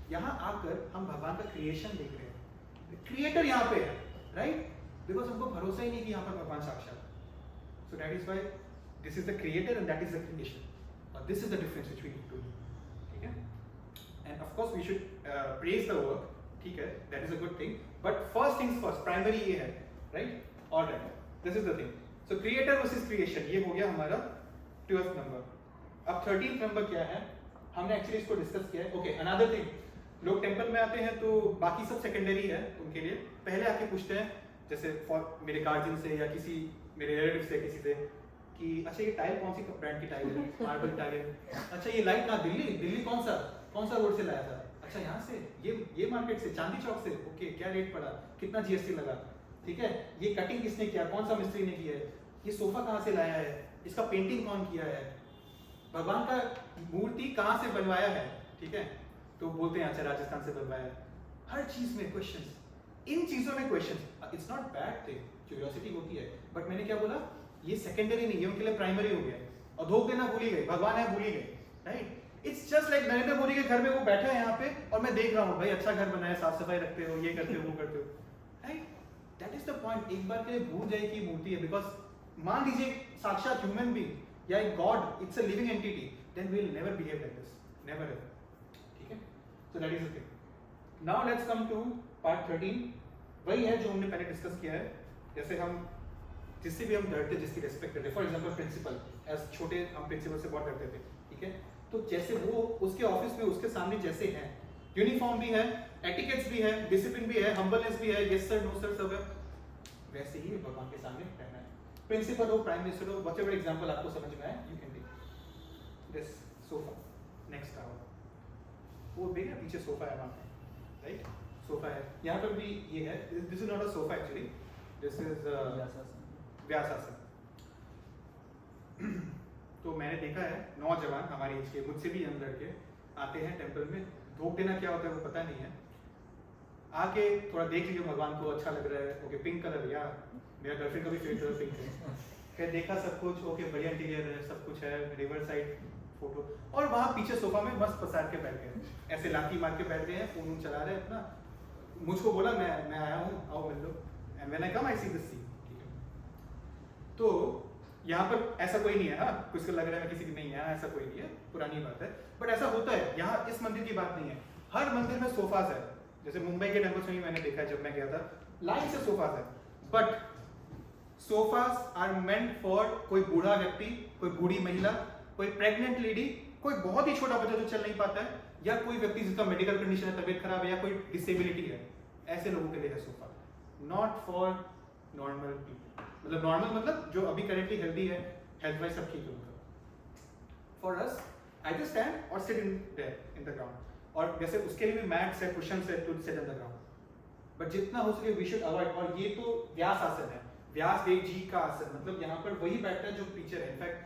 यहाँ आकर हम भगवान का क्रिएशन देख रहे हैं, क्रिएटर यहाँ पे है, राइट, बिकॉज हमको भरोसा ही नहीं कि यहाँ पर भगवान साक्षात। So that is why this is the creator and that is the creation, और this is the difference which we need to know, ठीक है। And of course we should praise the work, ठीक है, that is a good thing, but first things first, primary ये है, right, alright, this is the thing. So creator versus creation, ये हो गया हमारा 12th नंबर। अब 13th नंबर क्या है, हमने एक्चुअली इसको डिस्कस किया है। ओके, अनदर थिंग, लोग टेंपल में आते हैं तो बाकी सब सेकेंडरी है उनके लिए, पहले आके पूछते हैं, जैसे फॉर मेरे गार्जियन से या किसी मेरे रिलेटिव से किसी से, कि अच्छा ये टाइल कौन सी ब्रांड की टाइल है, मार्बल टाइल है, अच्छा ये लाइट कहाँ, दिल्ली कौन सा रोड से लाया था, अच्छा यहाँ से, ये मार्केट से, चांदी चौक से, ओके, क्या रेट पड़ा, कितना जीएसटी लगा, ठीक है, ये कटिंग किसने किया, कौन सा मिस्त्री ने किया है, ये सोफा कहाँ से लाया है, इसका पेंटिंग कौन किया है, भगवान का मूर्ति कहाँ से बनवाया है, ठीक है, तो बोलते हैं अच्छा राजस्थान से बनवाया है। हर चीज में क्वेश्चंस, इन चीजों में questions, it's not bad thing, curiosity होती है, बट मैंने क्या बोला, ये सेकेंडरी नहीं है, उनके लिए प्राइमरी हो गया, और धोख देना भूल ही गए, भगवान है भूल ही गए, right. It's just like Narendra Modi के घर में वो बैठा है यहाँ पे, और मैं देख रहा हूँ भाई अच्छा घर बनाया, साफ सफाई रखते हो, ये करते हो, वो करते हो, right, that is the point. एक बार के लिए भूल जाए कि मूर्ति है, बिकॉज मान लीजिए साक्षात ह्यूमन बीइंग या एक God, it's a living entity, then we will never behave like this, never ever, ठीक है? So that is the thing. Now let's come to part 13। वही है जो हमने पहले डिस्कस किया है, जैसे हम जिससे भी हम डरते, जिसकी रेस्पेक्ट करते, फॉर एग्जांपल प्रिंसिपल, एज छोटे हम प्रिंसिपल से बहुत डरते थे, ठीक है? तो जैसे वो उसके ऑफिस में उसके सामने जैसे हैं, यूनिफॉर्म भी है, एटिकेट्स भी है, डिसिप्लिन भी है, हम्बलनेस भी है, यस सर नो सर सब है, वैसे ही भगवान के सामने रहना है। प्रिंसिपल हो, प्राइम मिनिस्टर हो, व्हाटएवर एग्जांपल आपको समझ में आए, you can take this sofa, next tower, वो भी है पीछे सोफा है वहाँ पे, राइट? सोफा है, यहाँ पर भी ये है, this is not a sofa actually, this is Vyasasana. तो मैंने देखा है नौजवान हमारे एज के, मुझसे भी यंग लड़के आते हैं टेंपल में, धूप देना क्या होता है वो पता नहीं है, आके थोड़ा देख लीजिए भगवान को, अच्छा लग रहा है, ओके पिंक कलर, या मेरा गर्लफ्रेंड का भी फेवरेट कलर पिंक है, फिर देखा सब कुछ, ओके बढ़िया इंटीरियर है, सब कुछ है, रिवर साइड फोटो, और वहाँ पीछे सोफा में मस्त पसार के बैठ गए, ऐसे लाठी मार के बैठ गए हैं, फोन चला रहे हैं अपना, मुझको बोला मैं आया हूँ, आओ मिल लो, and when I come I see this scene, ठीक है? तो यहाँ पर ऐसा कोई नहीं है, हाँ कुछ को लग रहा है किसी की नहीं है, ऐसा कोई नहीं है, पुरानी बात है, बट ऐसा होता है, यहाँ इस मंदिर की बात नहीं है, हर मंदिर में सोफास है, जैसे मुंबई के टेम्पल्स में भी मैंने देखा है जब मैं गया था, लाइन से सोफास है, but sofas are meant for कोई बूढ़ा व्यक्ति, कोई बूढ़ी महिला, कोई प्रेग्नेंट लेडी, कोई बहुत ही छोटा बच्चा जो चल नहीं पाता है, या कोई व्यक्ति जिसका मेडिकल कंडीशन है, तबीयत खराब है, या कोई डिसेबिलिटी है, ऐसे लोगों के लिए है sofa, not for normal people. मतलब नॉर्मल मतलब जो अभी करेंटली हेल्दी है, हेल्थ वाइज सब ठीक है उनका। For us either stand or sit in there in the ground, और जैसे उसके लिए भी मैट्स है, कुशन्स है, to sit in the ground, but जितना हो सके वी शुड अवॉइड। और ये तो व्यास आसन है, व्यास देव जी का आसन, मतलब यहाँ पर वही बैठता है जो टीचर है। In fact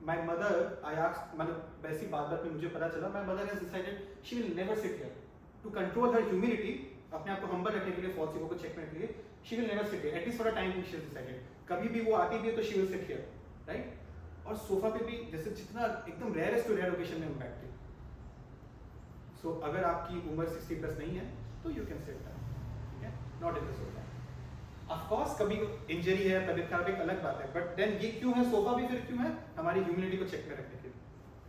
my mother, I asked, मतलब वैसी बात में मुझे पता चला, my mother has decided she will never sit here to control her humility, अपने आप को हम्बल रखने के लिए, फॉल्स ईगो को चेक करने के लिए, she will never sit here at least for a time, she has decided. कभी भी वो आती भी है तो she will sit here, right? और सोफा पे भी जैसे जितना एकदम रेयरेस्ट टू रेयर ओकेशन में हम बैठते हैं। सो अगर आपकी उम्र 60 प्लस नहीं है तो यू कैन सिट डाउन, ठीक है, not in the sofa. Of course कभी इंजरी है, तबीयत खराब, एक अलग बात है, बट देन ये क्यों है सोफा भी, फिर क्यों है? हमारी ह्यूमिलिटी को चेक में रखने के लिए,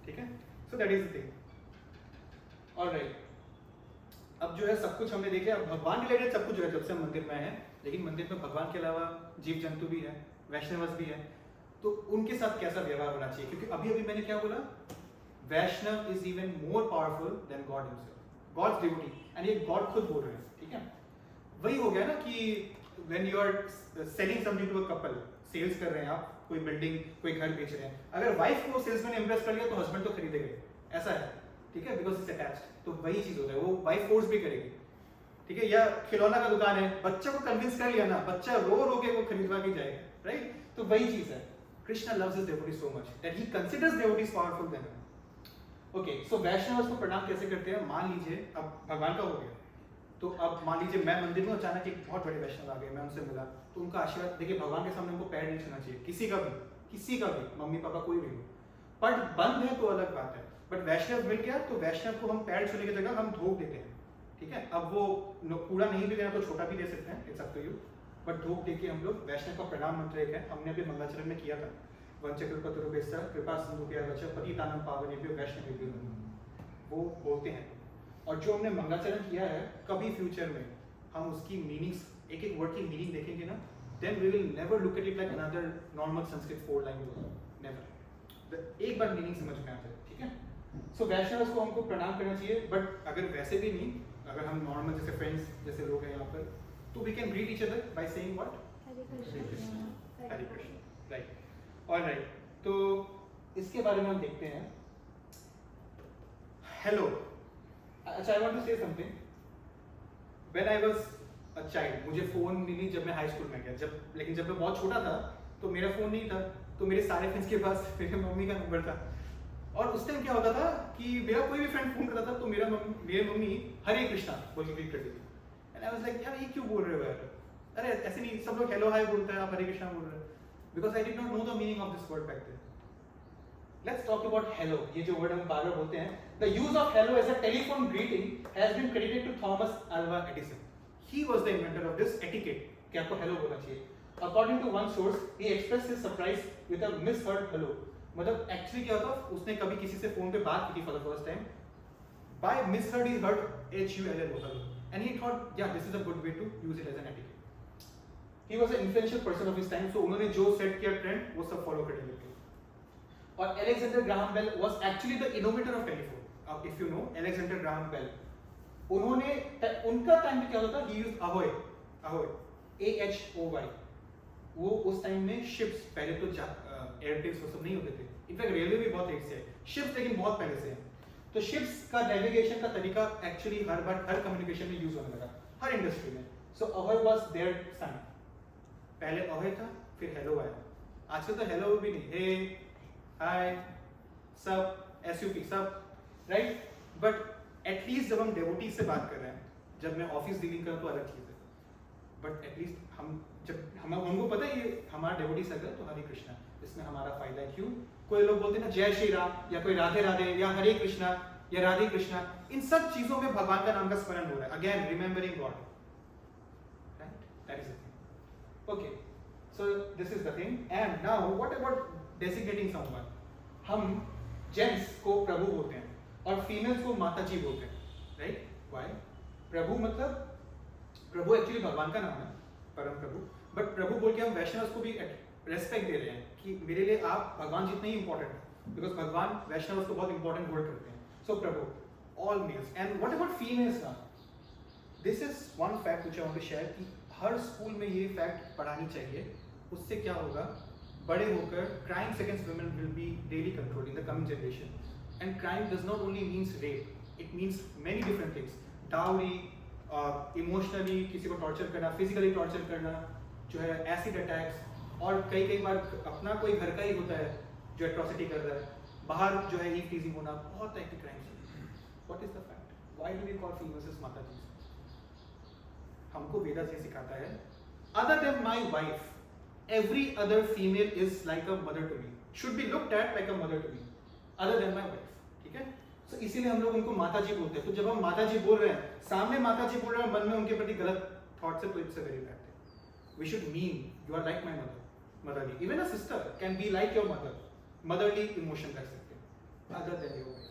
ठीक है? So that is the thing. Alright, अब जो है सब कुछ हमने देखा, भगवान रिलेटेड सब कुछ है जब से हम मंदिर में आए हैं, लेकिन मंदिर में भगवान के अलावा जीव जंतु भी है, वैष्णवस भी है, तो उनके साथ कैसा व्यवहार होना चाहिए? क्योंकि अभी अभी मैंने क्या बोला, Vaishnava is even more powerful than God himself, God's devotee, and ये गॉड खुद बोल रहे हैं, ठीक है? वही हो गया ना कि when you are selling something to a couple, sales कर रहे हैं आप, कोई बिल्डिंग, कोई घर बेच रहे हैं, अगर वाइफ को सेल्समैन ने इम्प्रेस कर लिया तो हस्बैंड तो खरीदेगा, ऐसा है, ठीक है? Because it's attached. तो वही चीज होता है, वो वाइफ फोर्स भी करेगी, ठीक है? या खिलौना का दुकान है, बच्चा को कन्विंस कर लिया ना, बच्चा रो रो के वो खरीदवा के जाएगा, राइट? तो वही चीज है, Krishna loves his devotees so much that he considers devotees powerful than him. Okay, so Vaishnava को प्रणाम कैसे करते हैं? मान लीजिए अब भगवान का हो गया, तो अब मान लीजिए मैं मंदिर में अचानक एक बहुत बड़े वैष्णव आ गए, मैं उनसे मिला, तो उनका आशीर्वाद देखिए, भगवान के सामने उनको पैर नहीं छूना चाहिए, किसी का भी, मम्मी पापा कोई भी हो, पर बंद है तो अलग बात है, बट वैष्णव मिल गया तो वैष्णव को हम पैर छूने की जगह हम धूप देते हैं, ठीक है? अब वो पूरा नहीं भी देना तो छोटा भी दे सकते हैं, it's up to you, but धूप देके हम लोग वैष्णव का प्रणाम मंत्र एक है, हमने अभी मंगलाचरण में किया था, वंचकृपतरुभ्यश्च कृपा सिंधुभ्यश्च पतितानां पावनेभ्यो वैष्णवेभ्यो नमः, वो बोलते हैं। और जो हमने मंगलाचरण किया है, कभी फ्यूचर में हम उसकी मीनिंग्स, एक एक वर्ड की मीनिंग देखेंगे ना, then we will never look at it like another normal Sanskrit 4 line, never. एक बार मीनिंग समझ में आ जाए, ठीक है? सो वैष्णव को हमको प्रणाम करना चाहिए, बट अगर वैसे भी नहीं, अगर हम नॉर्मल जैसे फ्रेंड्स जैसे लोग हैं यहाँ पर, तो we can greet each other by saying what, Hare Krishna, Hare Krishna, right? Alright, तो इसके बारे में हम देखते हैं। हेलो, अच्छा, I want to say something. When I was a child, मुझे फोन मिली जब मैं हाई स्कूल में गया, लेकिन जब मैं बहुत छोटा था तो मेरा फोन नहीं था, तो मेरे सारे फ्रेंड्स के पास मेरे मम्मी का नंबर था, और उस टाइम क्या होता था कि मेरा कोई भी फ्रेंड फोन करता था तो मेरी मम्मी हरे कृष्णा बोल के ग्रीट करती थी, एंड आई वाज लाइक यार ये क्यों बोल रहे हो यार, अरे ऐसे नहीं, सब लोग हेलो हाय बोलते हैं, आप हरे कृष्णा बोल रहे हो, because I did not know the meaning of this word back then. Let's talk about hello, ये जो वर्ड हम बार बार बोलते हैं। The use of hello as a telephone greeting has been credited to Thomas Alva Edison. He was the inventor of this etiquette कि आपको hello बोलना चाहिए। According to one source, he expressed his surprise with a misheard hello. मतलब actually क्या होता, उसने कभी किसी से फोन पे बात की थी for the first time, by misheard he heard HULL, and he thought yeah this is a good way to use it as an etiquette. He was an influential person of his time, so उन्होंने जो set किया trend वो सब follow करने लगे. और Alexander Graham Bell was actually the innovator of telephone. If you know Alexander Graham Bell, उन्होंने उनका टाइम में क्या होता था, he used ahoy, AHOY. वो उस टाइम में शिप्स, पहले तो एयरटेल्स वो सब नहीं होते थे, इनफैक्ट रेलवे भी बहुत लेट से है, शिप्स लेकिन बहुत पहले से है. तो शिप्स का नेविगेशन का तरीका एक्चुअली हर कम्युनिकेशन में यूज होने लगा, हर इंडस्ट्री में. सो अहोय वाज देयर साइन. पहले अहोय था, फिर हेलो आया. आजकल तो हेलो भी नहीं, हे, हाय, सब, एसयूपी सब, राइट. बट एटलीस्ट जब हम डेवोटीज से बात कर रहे हैं, जब मैं ऑफिस डीलिंग कर तो अलग चीज़ है, बट एटलीस्ट हम जब हमको पता है ये हमारा डेवोटी सर्कल तो हरे कृष्णा, इसमें हमारा फायदा है. क्यों? कोई लोग बोलते हैं ना जय श्री राम, या कोई राधे राधे, या हरे कृष्णा, या राधे कृष्णा, इन सब चीजों में भगवान का नाम का स्मरण हो रहा है. Again remembering God, right, that is the thing. Okay, so this is the thing. And now what about designating someone. हम जेंट्स को प्रभु बोलते हैं और फीमेल्स को माता जी बोलते हैं, राइट. व्हाई? प्रभु मतलब, प्रभु एक्चुअली भगवान का नाम है, परम प्रभु, बट प्रभु बोल के हम वैष्णव को भी रेस्पेक्ट दे रहे हैं कि मेरे लिए आप भगवान जितने ही इंपॉर्टेंट है, बिकॉज भगवान वैष्णव को बहुत इंपॉर्टेंट होल्ड करते हैं. So Prabhu, all males. And what about females ना, this is one fact which I want to share कि हर स्कूल में ये फैक्ट पढ़ानी चाहिए. उससे क्या होगा, बड़े होकर crimes against women will be daily controlled in the coming generation. And crime does not only means rape, it means many different things. Dowry, emotionally किसी को टॉर्चर करना, फिजिकली टॉर्चर करना, जो है एसिड अटैक्स, और कई बार अपना कोई घर का ही होता है जो एट्रॉसिटी कर रहा है, बाहर जो है ईव टीजिंग होना, बहुत टाइप के क्राइम्स हैं. What is the fact? Why do we call females as Mata ji? हमको वेदा से सिखाता है, other than my wife, every other female is like a mother to me, should be looked at like a mother to me, other than my wife. ठीक है, तो इसीलिए हम लोग उनको माता जी बोलते हैं. तो जब हम माता जी बोल रहे हैं, सामने माता जी बोल रहे हैं, मन में उनके प्रति गलत थॉट्स है, तो it's a very bad thing. We should mean you are like my mother, motherly. Even a sister can be like your mother. Motherly emotion रख सकते हैं, other than your wife.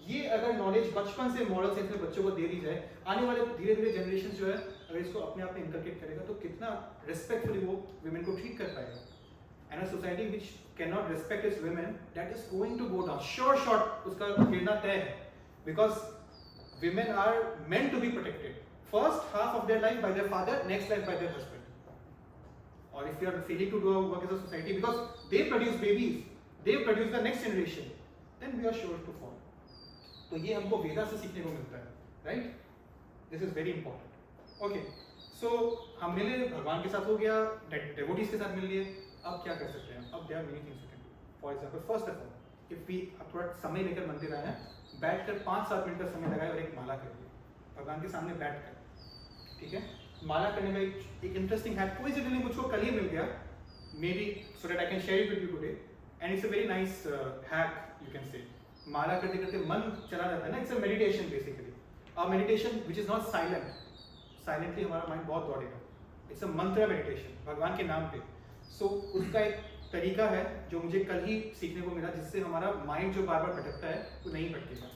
ये अगर नॉलेज बचपन से मॉरल सेंस में बच्चों को दे दी जाए, आने वाले धीरे धीरे जनरेशन जो है अगर इसको अपने आप में इनकलकेट करेगा तो कितना रिस्पेक्टफुली वो वुमेन को ट्रीट कर पाएगा. And a society which can not respect its women, that is going to go down. Sure shot उसका गिरना तय है, because women are meant to be protected. First half of their life by their father, next life by their husband. Or if you are failing to do our work as a society because they produce babies, they produce the next generation, then we are sure to fall. तो ये हमको वेदा से सीखने को मिलता है, right? This is very important. Okay, so हम मिले, भगवान के साथ हो गया, devotees के साथ मिल लिए. अब क्या कर सकते हैं? अब there are many things we can do. For example, first of all, if we थोड़ा समय लेकर मंदिर आए हैं, बैठकर 5-7 मिनट का समय लगाए और एक माला करिए भगवान के सामने बैठकर. ठीक है, माला करने में एक इंटरेस्टिंग हैक कोइंसिडेंटली मुझको कल ही मिल गया, maybe so that I can share it with you today, and it's a very nice hack you can say. माला करते करते मन चला जाता है ना, it's a meditation basically, a meditation which is not silent. Silently हमारा mind बहुत दौड़ेगा, इट्स अ मंत्र मेडिटेशन भगवान के नाम पे. सो उसका एक तरीका है जो मुझे कल ही सीखने को मिला, जिससे हमारा माइंड जो बार बार भटकता है वो नहीं भटकेगा.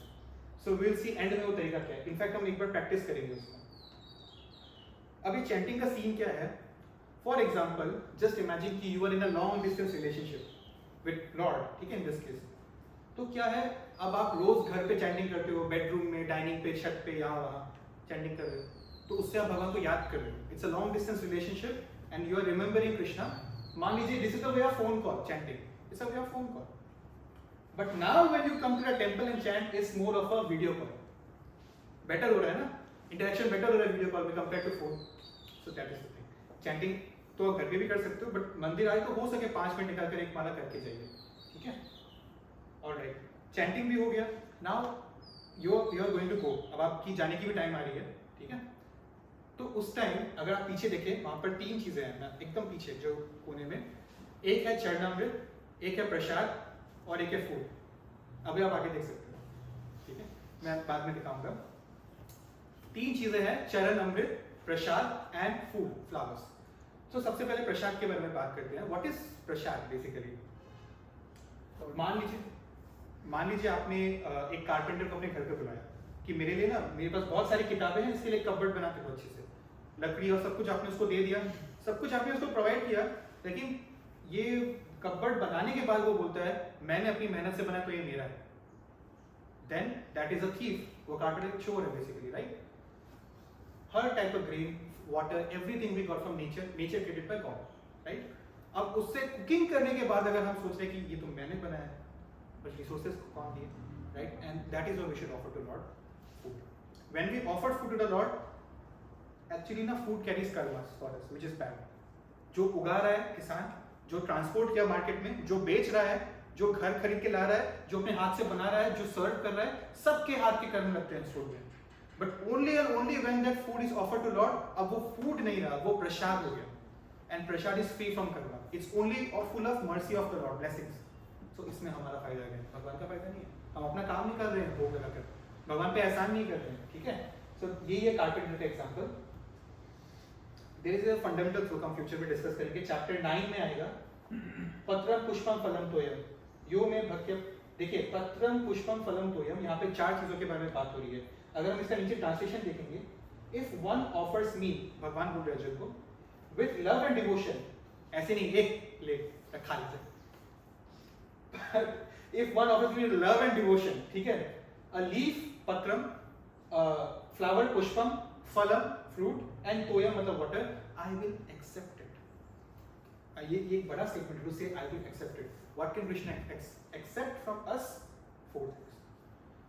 So we will see end में वो तरीका क्या है. इनफैक्ट हम एक बार प्रैक्टिस करेंगे उसमें. अभी चैंटिंग का सीन क्या है? फॉर एग्जाम्पल जस्ट इमेजिन कि you are in a long distance relationship with lord. ठीक है, इन दिस केस तो क्या है, अब आप रोज घर पे चैंटिंग करते हो, बेडरूम में, डाइनिंग पे, छत पे, यहाँ वहाँ चैंटिंग कर रहे हो, तो उससे आप भगवान को याद कर रहे हो. It's a long distance relationship and you are remembering Krishna. मान लीजिए this is a way of phone call, chanting it's a way of phone call. But now when you come to the temple and chant, it's more of a video call. Better हो रहा है ना, interaction better हो रहा है video call में compare to phone. So that is the thing. Chanting तो घर पे भी कर सकते हो, बट मंदिर आए तो हो सके 5 मिनट निकाल कर एक माला करके जाइए. ठीक है, ऑलराइट, चैंटिंग भी हो गया. Now you are going to go, अब आपकी जाने की भी टाइम आ रही है. ठीक है, तो उस टाइम अगर आप पीछे देखें, वहाँ पर 3 चीजें हैं ना, एकदम पीछे जो कोने में, एक है चरणामृत, एक है प्रसाद और एक है फूल. अभी आप आगे देख सकते हो. ठीक है, मैं बाद में दिखाऊंगा. 3 चीजें हैं, चरण अमृत, प्रसाद एंड फूल, फ्लावर्स. सो सबसे पहले प्रसाद के बारे में बात करते हैं. What is Prasad basically? मान लीजिए आपने एक कारपेंटर को अपने घर पे बुलाया कि मेरे लिए ना, मेरे पास बहुत सारी किताबें हैं, इसके लिए कबर्ड बना के दो अच्छे से, लकड़ी और सब कुछ आपने उसको दे दिया, सब कुछ आपने उसको प्रोवाइड किया, लेकिन ये कबर्ड बनाने के बाद वो बोलता है मैंने अपनी मेहनत से बनाया तो ये मेरा है. Then that is a thief. वो कारपेंटर चोर है बेसिकली, राइट? हर type of grain, water, everything we got from nature, nature created by god, right? अब उससे कुकिंग करने के बाद अगर हम सोच रहे हैं कि ये तो मैंने बनाया है, बट रिसोर्सेज कौन दिए, right? And that is why we should offer to lord food. When we offer food to the lord, actually ना food carries karmas for us, which is bad. जो उगा रहा है किसान, जो ट्रांसपोर्ट किया मार्केट में, जो बेच रहा है, जो घर खरीद के ला रहा है, जो अपने हाथ से बना रहा है, जो सर्व कर रहा है, सबके हाथ के कर्म लगते हैं फूड में. But only and only when that food is offered to lord, अब वो फूड नहीं रहा, वो प्रसाद हो गया. And prasad is free from karma. It's only full of mercy of the lord, blessings. So इसमें हमारा फायदा है, भगवान का फायदा नहीं है. हम अपना काम नहीं कर रहे हैं भोग लगाकर, भगवान पे एहसान नहीं कर रहे हैं, ठीक है? सो ये है कारपेंटर का example. There is a fundamental truth हम फ्यूचर में डिस्कस करेंगे. चैप्टर 9 में आएगा पत्रम पुष्पम फलम तोयम. यो में भक्त्य. देखिए पत्रम पुष्पम फलम तोयम, यहाँ पे 4 चीजों के बारे में बात हो रही है. अगर हम इसका नीचे ट्रांसलेशन देखेंगे, इफ वन ऑफर्स मी, भगवान बोल रहे हैं अर्जुन को, विथ लव एंड डिवोशन, ऐसे नहीं एक ले खा लेते, if one offers me love and devotion, ठीक है, a leaf patram, flower pushpam, phalam fruit and toyam मतलब water, I will accept it. ये एक बड़ा statement है, to say I will accept it. What can Krishna accept from us? 4 things.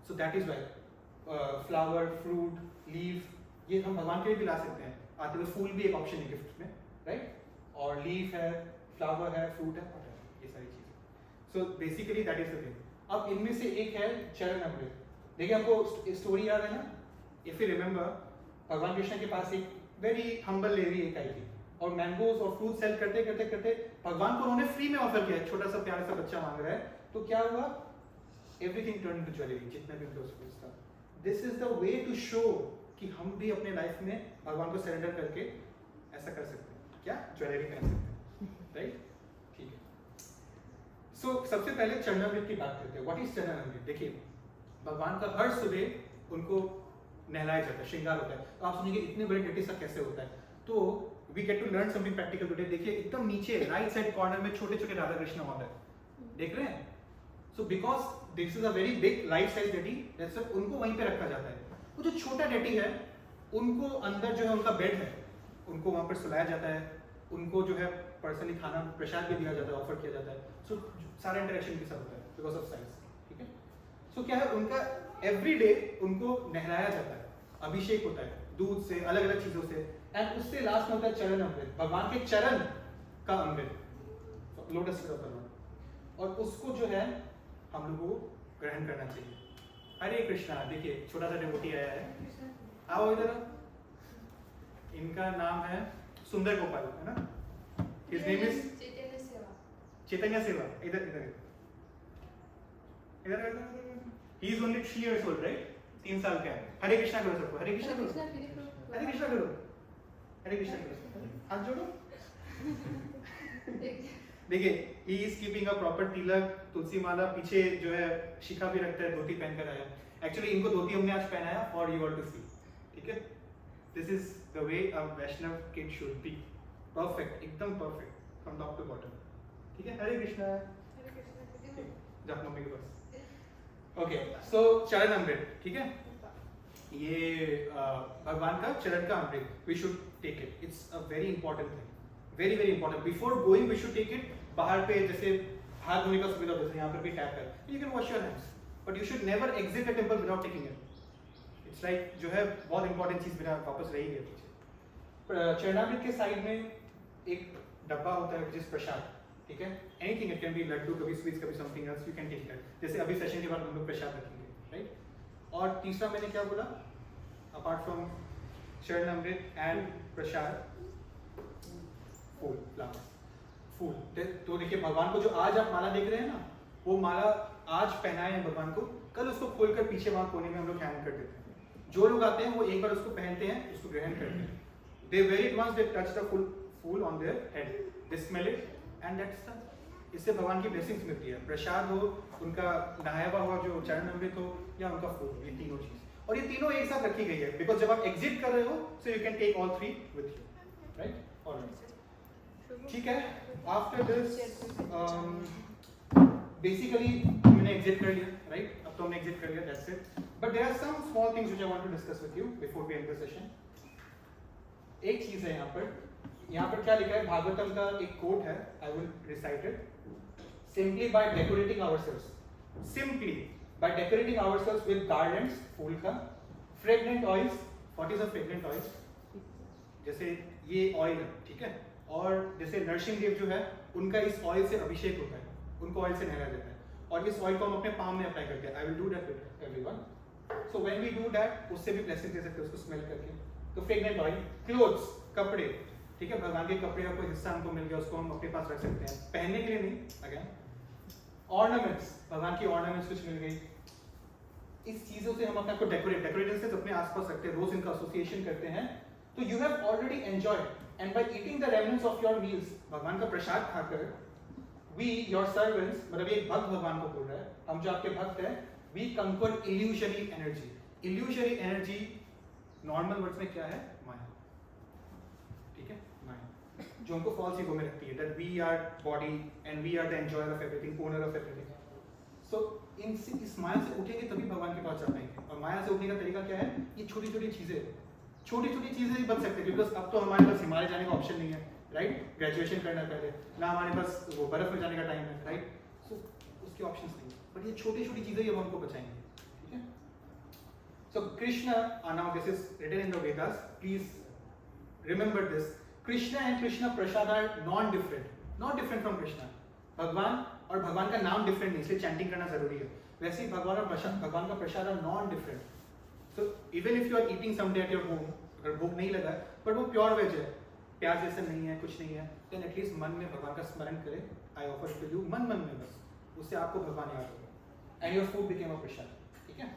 So that is why flower, fruit, leaf, ये हम भगवान के लिए भी ला सकते हैं. आते हुए फूल भी एक ऑप्शन है गिफ्ट में, राइट? और लीफ है, फ्लावर है, फ्रूट है, ये सारी चीजें. So basically that is the thing. अब इनमें से एक है चरण अमृत. देखिए हमको स्टोरी याद है ना, इफ यू रिमेंबर, भगवान कृष्ण के पास एक वेरी हम्बल लेडी एक आई थी और मैंगोज और फ्रूट सेल करते करते करते भगवान को उन्होंने फ्री में ऑफर किया. छोटा सा प्यारा सा बच्चा मांग रहा है, तो क्या हुआ? एवरीथिंग टर्न इनटू ज्वेलरी, जितना भी उनका फ्रूट्स था. This is the way to show कि हम भी अपने लाइफ में भगवान को सरेंडर करके ऐसा कर सकते हैं. क्या? ज्वेलरी पहन सकते हैं, राइट? ठीक है. सो सबसे पहले चरणामृत की बात करते हैं. व्हाट इज चरणामृत? देखिए भगवान का हर सुबह उनको नहलाया जाता है, श्रृंगार होता है. तो आप सुनिए इतने बड़े डेटी सा कैसे होता है. तो we get to learn something practical today. देखिए एकदम नीचे राइट साइड कॉर्नर में छोटे छोटे राधा कृष्ण और है, देख रहे हैं? So because this is a very big life size deity, that's why उनको वहीं पे रखा जाता है. वो जो छोटा डेटी है उनको अंदर जो है उनका बेड है, उनको वहाँ पर सुलाया जाता है, उनको जो है पर्सनली खाना प्रसाद भी दिया जाता है, ऑफर किया जाता है. सो सारा इंटरेक्शन के साथ होता है बिकॉज ऑफ साइंस, ठीक है? सो क्या है, उनका एवरी डे उनको नहलाया जाता है, अभिषेक होता है दूध से, अलग अलग चीजों से. एंड उससे लास्ट में होता है चरण अमृत, भगवान के चरण का अमृत, lotus feet of the lord. और उसको जो है हम लोगों को ग्रहण करना चाहिए. हरे कृष्णा. देखिए छोटा सा डिवोटी आया है, आओ इधर. इनका नाम है सुंदर गोपाल, है ना? His name is चैतन्य सेवा. इधर इधर इधर इधर. He is only 3 years old, right? 3 साल का है. हरे कृष्णा करो सबको. हरे कृष्णा करो. हरे कृष्णा करो. हरे कृष्णा करो. हाथ जोड़ो. देखिए he is keeping a proper तिलक, तुलसी माला, पीछे जो है शिखा भी रखता है, धोती पहन कर आया. एक्चुअली इनको धोती हमने आज पहनाया for you all to see, ठीक है? This is the way a Vaishnava kid should be. Perfect, एकदम perfect from top to bottom, ठीक है? हरे कृष्णा. जा मम्मी के पास. ओके, सो चरण अमृत, ठीक है? ये भगवान का चरण का अमृत, we should take it. It's a very important thing, very very important. Before going we should take it. बाहर पे जैसे हाथ धोने का सुविधा होता है, यहाँ पर भी टैप है, you can wash your hands, but you should never exit the temple without taking it. It's like जो है बहुत इंपॉर्टेंट चीज मेरा वापस रही है पीछे. चरणामृत के साइड में एक डब्बा होता है जिस प्रसाद, ठीक है? Anything, it can be laddu, कभी स्वीट्स, कभी something else, you can take that. जैसे अभी सेशन के बाद हम लोग प्रसाद रखेंगे, राइट? और तीसरा मैंने क्या बोला, apart from charanamrit and prasad, फूल, फ्लावर्स, फूल. तो देखिए भगवान को जो आज आप माला देख रहे हैं ना, वो माला आज पहनाए हैं भगवान को, कल उसको खोलकर पीछे वहां कोने में हम लोग हैंग कर देते हैं. जो लोग आते हैं वो एक बार उसको पहनते हैं, उसको ग्रहण करते हैं. They wear it once they touch the phool on their head, they smell it and that's the, इससे भगवान की ब्लेसिंग्स मिलती है, प्रसाद हो, उनका नहाया हुआ जो चरण अमृत हो, या उनका फूल, ये तीनों चीज, और ये तीनों एक साथ रखी गई है बिकॉज जब आप एग्जिट कर रहे हो so you can take all three with you, right? Alright, ठीक है। आफ्टर दिस बेसिकली मैंने एग्जिट कर लिया, राइट? अब तो हमने एग्जिट कर लिया, that's it. But there are some small things which I want to discuss with you before we end the session. एक चीज है यहाँ पर क्या लिखा है, भागवतम का एक कोट है, I will recite it. Simply by decorating ourselves, simply by decorating ourselves with garlands, फूल का, fragrant oils, what is a fragrant oils? जैसे ये ऑयल है, ठीक है, और जैसे नरसिंह देव जो है उनका इस ऑयल से अभिषेक होता है, उनको ऑयल से नहलाया जाता है, और इस ऑयल को हम अपने पाम में अप्लाई करते हैं। I will do that with everyone, so when we do that उससे भी ब्लेसिंग दे सकते हैं, उसको स्मेल करके। तो फ्रेग्रेंट ऑयल, क्लोथ्स, कपड़े, ठीक है, भगवान के कपड़े का कोई हिस्सा हमको मिल गया, उसको हम अपने पास रख सकते हैं, पहनने के लिए नहीं, अगेन। ऑर्नामेंट्स, भगवान की ऑर्नामेंट्स कुछ मिल गई, इस चीजों से हम अपने को डेकोरेट से अपने आसपास रखते हैं, रोज इनका एसोसिएशन करते हैं। तो you have already enjoyed, and by eating the remnants of your meals, भगवान का प्रसाद खाकर, वी योर सर्वेंट्स, मतलब ये भक्त भगवान को बोल रहा है, हम जो आपके भक्त हैं, we conquered illusory energy. Illusory energy normal words में क्या है? माया, ठीक है, माया, जो हमको फॉल्स ईगो में रखती है, that we are body and we are the enjoyer of everything, owner of everything. So इस माया से उठेंगे तभी भगवान के पास जा पाएंगे। और माया से उठने का तरीका क्या है? ये छोटी छोटी चीजें ही बच सकते हैं, बिकॉज अब तो हमारे पास हिमालय जाने का ऑप्शन नहीं है, राइट? ग्रेजुएशन करना पहले ना, हमारे पास वो बर्फ में जाने का टाइम है, राइट? सो उसके ऑप्शंस नहीं, बट ये छोटी छोटी चीजें ही अब हमको बचाएंगे, ठीक है? So Krishna, now this is written in the Vedas, please remember this. Krishna and Krishna prasad are not different from Krishna. भगवान और भगवान का नाम डिफरेंट नहीं, इसलिए चैंटिंग करना जरूरी है। वैसे ही भगवान और भगवान का प्रसाद are non different. So even if you are eating someday at your home, अगर भूख नहीं लगा बट वो प्योर वेज है, प्याज जैसे नहीं है, कुछ नहीं है, देन एटलीस्ट मन में भगवान का स्मरण करें, आई ऑफर टू यू, मन में बस, उससे आपको भगवान याद होगा, and your food became a prasad, ठीक है?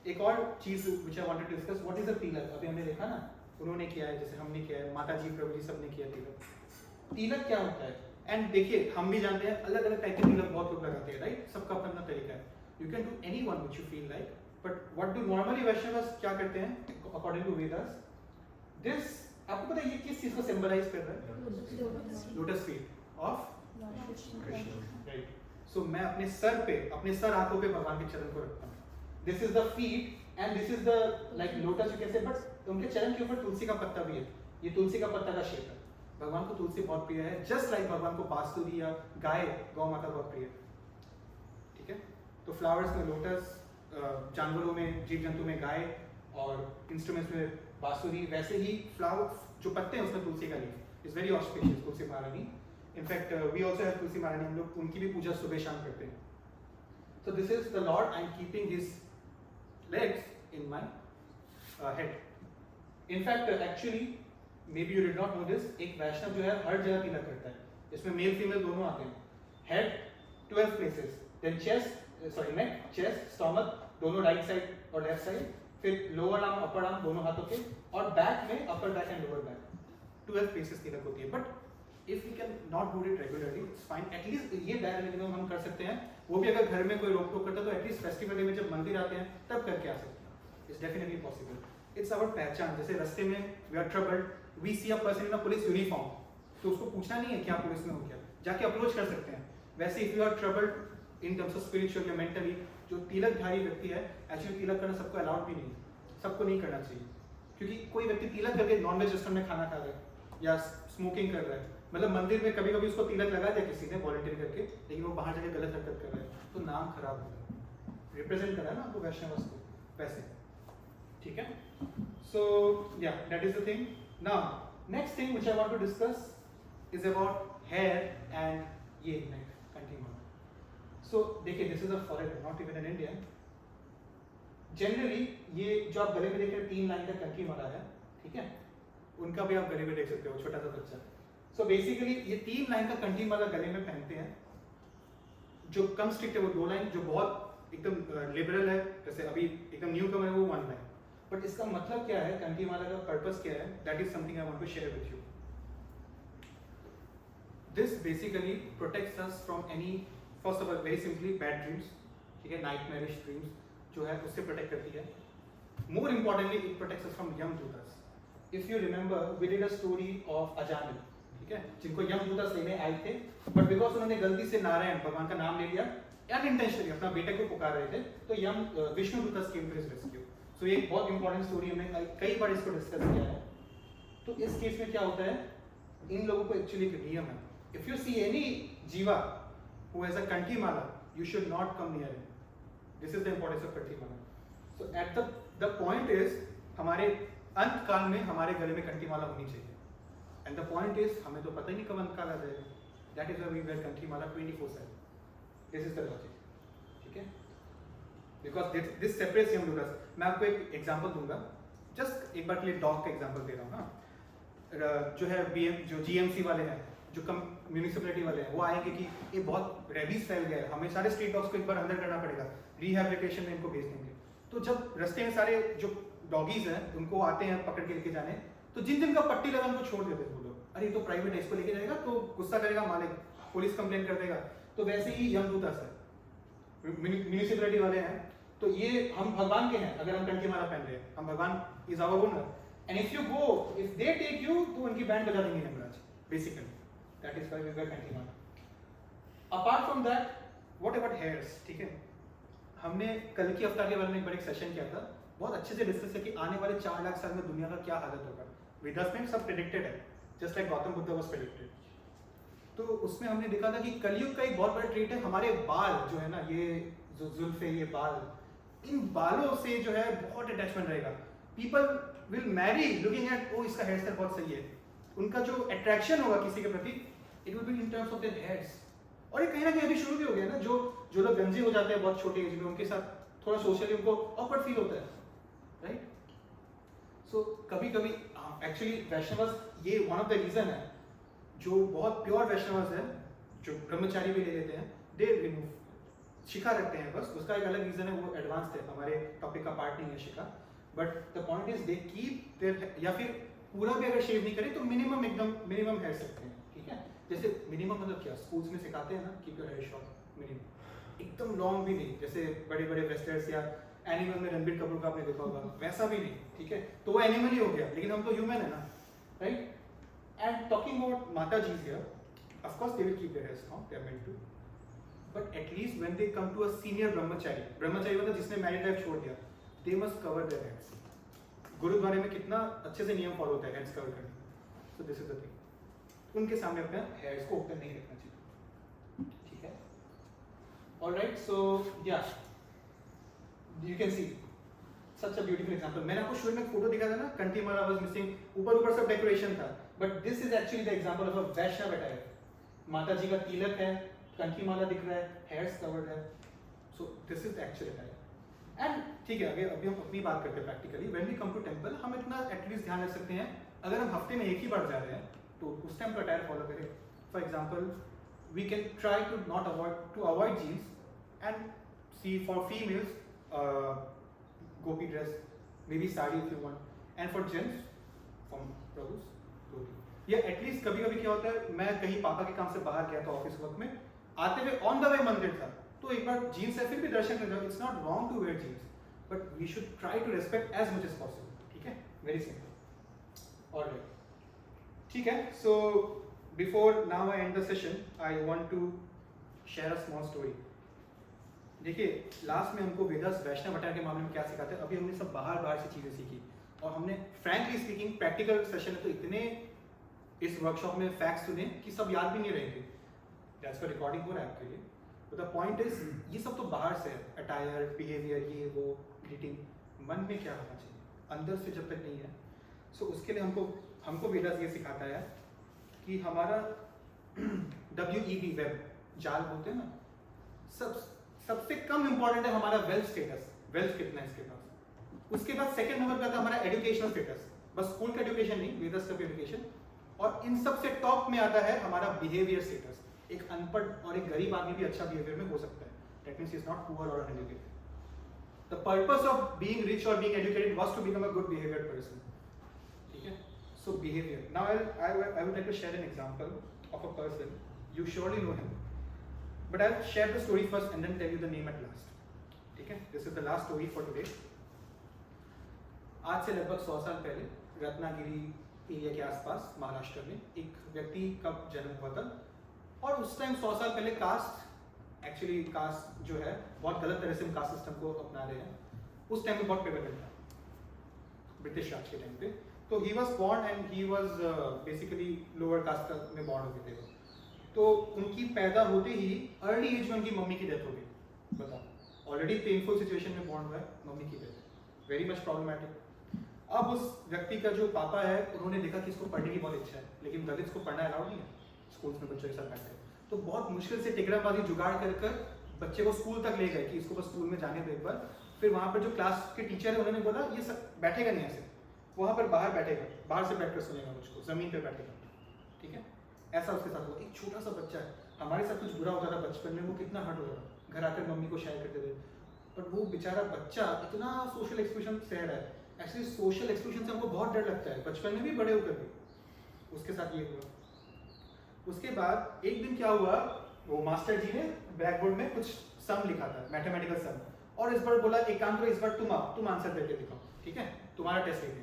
एक और चीज which I wanted to discuss, what is a tilak? अभी हमने देखा ना, उन्होंने किया है, जैसे हमने किया है, माता जी, प्रभु जी, सबने किया तिलक। तिलक क्या होता है? एंड देखिए, हम भी जानते हैं अलग अलग टाइप के तिलक बहुत लोग लगाते हैं, राइट? सबका अपना अपना तरीका है। You can do any one which you feel like, but what do normally Vaishnavas क्या करते हैं अकॉर्डिंग टू वेदास? दिस, आपको पता है ये किस चीज को सिंबलाइज कर रहा है? Lotus feet of Krishna, right? So मैं अपने सर पे, अपने सर आंखों पे भगवान के चरण को रखता हूँ। This is the feet and this is the like lotus, you can से, बट उनके चरण के ऊपर तुलसी का पत्ता भी है, ये तुलसी का पत्ता का शेप है। भगवान को तुलसी बहुत प्रिय है, जस्ट लाइक भगवान को बांसुरी या गाय, गौ माता बहुत प्रिय है, ठीक है? तो फ्लावर्स में लोटस, जानवरों में, जीव जंतु में गाय, और इंस्ट्रूमेंट्स में बांसुरी, वैसे ही फ्लावर जो पत्ते हैं उसमें तुलसी का लीफ इज वेरी ऑस्पिशियस, तुलसी महारानी। इनफैक्ट वी ऑल्सो हैव तुलसी महारानी, हम लोग उनकी भी पूजा सुबह शाम करते हैं। So this is the Lord, I am keeping his legs in my head. In fact actually may be you did not no this, एक वैष्णव जो है हर जगह तिलक करता है, इसमें मेल फीमेल दोनों आते हैं। Head 12 places, then chest, sorry neck, chest, stomach दोनों राइट साइड और लेफ्ट साइड, फिर लोअर आर्म अपर आर्म दोनों हाथों के, और बैक में upper back and lower back, 12 places तिलक होती है। But if you can not do it regularly, it's fine, at least ये दायरे में हम कर सकते हैं। वो भी अगर घर में कोई रोक टोक करता है तो एटलीस्ट फेस्टिवल में जब मंदिर आते हैं तब करके आ सकते हैं। It's definitely possible. It's our pehchaan. जैसे रास्ते में we are troubled, we see a person in a police uniform, तो उसको पूछना नहीं है क्या पुलिस में हो क्या, जाके अप्रोच कर सकते हैं। वैसे if you are troubled in terms of spiritual या मेंटली, जो तिलकधारी व्यक्ति है, एक्चुअली तिलक करना सबको अलाउड भी नहीं है, सबको नहीं करना चाहिए, क्योंकि कोई व्यक्ति तिलक करके नॉनवेज रेस्टोरेंट में खाना खा रहा है या स्मोकिंग कर रहा है, मतलब मंदिर में कभी कभी उसको तिलक लगा दिया किसी ने वॉलंटियर करके, लेकिन वो बाहर जाके गलत हरकत कर रहा है, तो नाम खराब होगा। रिप्रेजेंट कर रहा है ना आपको वैष्णव को वैसे, ठीक है? सो या that is the thing. Now next thing which I want to discuss is about hair and ये नेक कंटिन्यू। सो देखिए, this is a foreigner, not even in India. Generally ये जो आप गले में देख रहे हैं 3 लाइन का कंकी मारा है, ठीक है, उनका भी आप गले में देख सकते हो, छोटा सा बच्चा। सो बेसिकली ये 3 लाइन का कंठी माला गले में पहनते हैं। जो कम स्ट्रिक्ट है वो 2 लाइन, जो बहुत एकदम लिबरल है, जैसे अभी एकदम न्यू कमर है, वो 1 लाइन। बट इसका मतलब क्या है, कंठी माला का पर्पस क्या है, that is something I want to share with you. This basically protects us from any, first of all very simply bad dreams, ठीक है, नाइटमेरिश ड्रीम्स जो है उससे प्रोटेक्ट करती है. More importantly it protects us from Yamadutas. If you remember we did a story of Ajamil, ठीक है, जिनको यमदूतास लेने आए थे, बट बिकॉज उन्होंने गलती से नारायण भगवान का नाम ले लिया, अनइंटेंशनली अपना बेटे को पुकार रहे थे, तो Vishnu dutas came to his rescue. So ये एक बहुत इंपॉर्टेंट स्टोरी, हमने कई बार इसको डिस्कस किया है. तो इस केस में क्या होता है, इन लोगों को एक्चुअली एक नियम है, if you see any jiva who has a kanthi mala you should not come near him. This is the importance of kanthi mala. So at the point is, हमारे अंत काल में हमारे गले में कंठी माला होनी चाहिए. एंड द पॉइंट इज, हमें तो पता ही नहीं कब अंत काल आ जाएगा. That is why we wear kanthi mala 24/7. This is the logic, ठीक है, बिकॉज दिस सेपरेट्स यमदूतास. मैं आपको एक एग्जांपल दूंगा, जस्ट एक बार के लिए डॉग का एग्जांपल दे रहा हूँ. हाँ, जो है जो जीएमसी वाले हैं, जो म्यूनिसिपैलिटी वाले हैं, वो आएंगे कि ये बहुत रेबीज फैल गया है, हमें सारे स्ट्रीट डॉग्स को एक बार अंदर करना पड़ेगा, रिहैबिलिटेशन में इनको भेज देंगे. तो जब रास्ते में सारे जो डॉगीज हैं उनको आते हैं पकड़ के लेके जाने, तो जिन जिन का पट्टी लगा उनको छोड़ देते हैं वो लोग. अरे तो प्राइवेट है, इसको लेके जाएगा तो गुस्सा करेगा मालिक, पुलिस कंप्लेन कर देगा. तो वैसे ही यमदूतास है, म्यूनिसिपैलिटी वाले हैं, तो ये हम भगवान के हैं. अगर हम कंठी माला पहन रहे हैं, हम भगवान is our owner, and if you go, if they take you, तो उनकी बैंड बजा देंगे Yamraj. Basically that is why we wear kanthi mala. Apart from that, what about hairs, ठीक है, हमने कल की अवतार के बारे में एक बड़ा सेशन किया था, बहुत अच्छे से डिस्कस किया कि आने वाले 4 लाख साल में दुनिया का क्या हालत होगा. वेदास में सब प्रेडिक्टेड है, just like Gautam Buddha was predicted. तो उसमें हमने देखा था कि कलयुग का एक बहुत बड़ा ट्रेट है, हमारे बाल जो है ना, ये जो जुल्फे, ये बाल, इन बालों से जो है बहुत अटैचमेंट रहेगा. People will marry looking at, ओ इसका हेयर स्टाइल बहुत सही है. उनका जो अट्रैक्शन होगा किसी के प्रति, it will be in terms of their hairs. और ये कहीं ना कहीं अभी शुरू भी हो गया ना, जो लोग गंजे हो जाते हैं बहुत छोटे एज में, उनके साथ थोड़ा सोशली उनको ऑकवर्ड फील होता है, राइट. सो कभी कभी एक्चुअली वैष्णवस, ये वन ऑफ द रीजन है, जो बहुत प्योर वैष्णवस है, जो ब्रह्मचारी भी ले लेते हैं, दे रिमूव शिखा रखते हैं बस. उसका एक अलग रीजन है, वो एडवांस है, हमारे टॉपिक का पार्ट नहीं है शिखा. But the point is they keep their, या फिर पूरा भी अगर शेव नहीं करें तो मिनिमम, एकदम मिनिमम हेयर रखते हैं, ठीक है. जैसे मिनिमम मतलब क्या, स्कूल्स में सिखाते हैं ना, keep your hair short, minimum. एकदम लॉन्ग भी नहीं, जैसे बड़े बड़े वेस्टर्न्स या एनिमल में रणबीर कपूर का आपने देखा होगा, वैसा भी नहीं, ठीक है. तो वो एनिमल ही हो गया, लेकिन हम तो ह्यूमन है ना, right. And talking about mata ji here, of course they will keep their hairs long, they are meant to, but at least when they come to a senior brahmachari, ब्रह्मचारी मतलब जिसने मैरिड लाइफ छोड़ दिया, they must cover their heads. गुरुद्वारे में कितना अच्छे से नियम फॉलो होता है हेड्स कवर करने. सो दिस इज द थिंग, उनके सामने अपने हेयर्स को ओपन नहीं रखना चाहिए, ठीक है. ऑलराइट, सो या you can C such a beautiful example. मैंने आपको शुरू में फोटो दिखा था ना, कंठी माला वाज मिसिंग, ऊपर सब डेकोरेशन था, but this is actually the example of a Vaishnav attire. माता जी का तिलक है, कंठी माला दिख रहा है, हेयर्स कवर्ड है. So this is actual attire. And ठीक है, अभी हम अपनी बात करते हैं practically. When we come to temple, हम इतना एटलीस्ट ध्यान रख सकते हैं, अगर हम हफ्ते में एक ही बार जा रहे हैं तो उस टाइम पर अटायर फॉलो करें. For example, we can try to not avoid jeans, and see for females gopi dress, may be sari if you want, and for gents from prabhus dhoti. या एटलीस्ट कभी कभी क्या होता है, मैं कहीं पापा के काम से बाहर गया था ऑफिस वक्त में, आते हुए ऑन द वे मंदिर था, तो एक बार जीन्स है फिर भी दर्शन कर जाओ. It's not wrong to wear jeans, but we should try to respect as much as possible, ठीक है. Very simple. ऑलराइट, ठीक है. So before now I end the session, I want to share a small story. देखिए, last में हमको वेदास वैष्णव attire के मामले में क्या सिखाते हैं, अभी हमने सब बाहर से चीज़ें सीखी, और हमने फ्रैंकली स्पीकिंग प्रैक्टिकल सेशन में तो इतने इस वर्कशॉप में फैक्ट्स सुने कि सब याद भी नहीं रहेंगे. दैट्स फॉर रिकॉर्डिंग हो रहा है आपके लिए. तो द पॉइंट इज, ये सब तो बाहर से है, अटायर, बिहेवियर, ये वो, ग्रीटिंग. मन में क्या होना चाहिए, अंदर से जब तक नहीं है. सो उसके लिए हमको वेदास ये सिखाता है कि हमारा WEB, वेब, जाल बोलते हैं ना, सबसे कम इंपॉर्टेंट है हमारा वेल्थ स्टेटस. वेल्थ कितना है इसके पास. उसके बाद सेकंड नंबर पे आता है हमारा एजुकेशनल स्टेटस, बस स्कूल का एजुकेशन नहीं, वेदास का एजुकेशन. और इन सबसे टॉप में आता है हमारा बिहेवियर स्टेटस. एक अनपढ़ और एक गरीब आदमी भी अच्छा बिहेवियर में हो सकता है. That means he is not poor और uneducated. The purpose of being rich और being educated was to become a good behaviour person, ठीक है. So behaviour. Now I would like to share an example of a person, you surely know him. But I'll share the story first and then tell you the name at last. ठीक है? This is the last story for today. आज से लगभग 100 साल पहले Ratnagiri area के आसपास महाराष्ट्र में एक व्यक्ति का जन्म हुआ था, और उस टाइम 100 साल पहले कास्ट जो है बहुत गलत तरह से हम कास्ट सिस्टम को अपना रहे हैं. उस टाइम में बहुत प्रेवलेंट था ब्रिटिश राज के टाइम पे. तो he was born and he was basically lower caste में बॉर्न हो गए थे. तो उनकी पैदा होते ही अर्ली एज में उनकी मम्मी की डेथ हो गई. बताओ, ऑलरेडी पेनफुल सिचुएशन में बॉर्न हुआ है, मम्मी की डेथ, वेरी मच प्रॉब्लमैटिक. अब उस व्यक्ति का जो पापा है उन्होंने देखा कि इसको पढ़ने की बहुत इच्छा है, लेकिन दलित्स को पढ़ना अलाउड नहीं है स्कूल्स में बच्चों के साथ बैठकर. तो बहुत मुश्किल से टिकराबाजी जुगाड़ कर बच्चे को स्कूल तक ले गए कि इसको बस स्कूल में जाने दो एक बार. फिर वहाँ पर जो क्लास के टीचर है उन्होंने बोला ये सब बैठेगा नहीं ऐसे, वहाँ पर बाहर बैठेगा, बाहर से बैठकर सुनेगा मुझको, ज़मीन पे बैठेगा. ठीक है, ऐसा उसके साथ हुआ. एक छोटा सा बच्चा है, हमारे साथ कुछ बुरा होता था बचपन में, वो कितना हर्ट होता था, घर आकर मम्मी को शेयर करते थे. बट वो बेचारा बच्चा इतना सोशल एक्सक्लूजन सह रहा है. एक्चुअली सोशल एक्सक्लूजन से हमको बहुत डर लगता है, बचपन में भी बड़े होकर भी. उसके साथ ये हुआ. उसके बाद एक दिन क्या हुआ, वो मास्टर जी ने ब्लैक बोर्ड में कुछ सम लिखा था, मैथमेटिकल सम, और इस बार बोला एक काम करो, इस बार तुम आंसर करके दिखाओ, ठीक है, तुम्हारा टेस्ट लेंगे.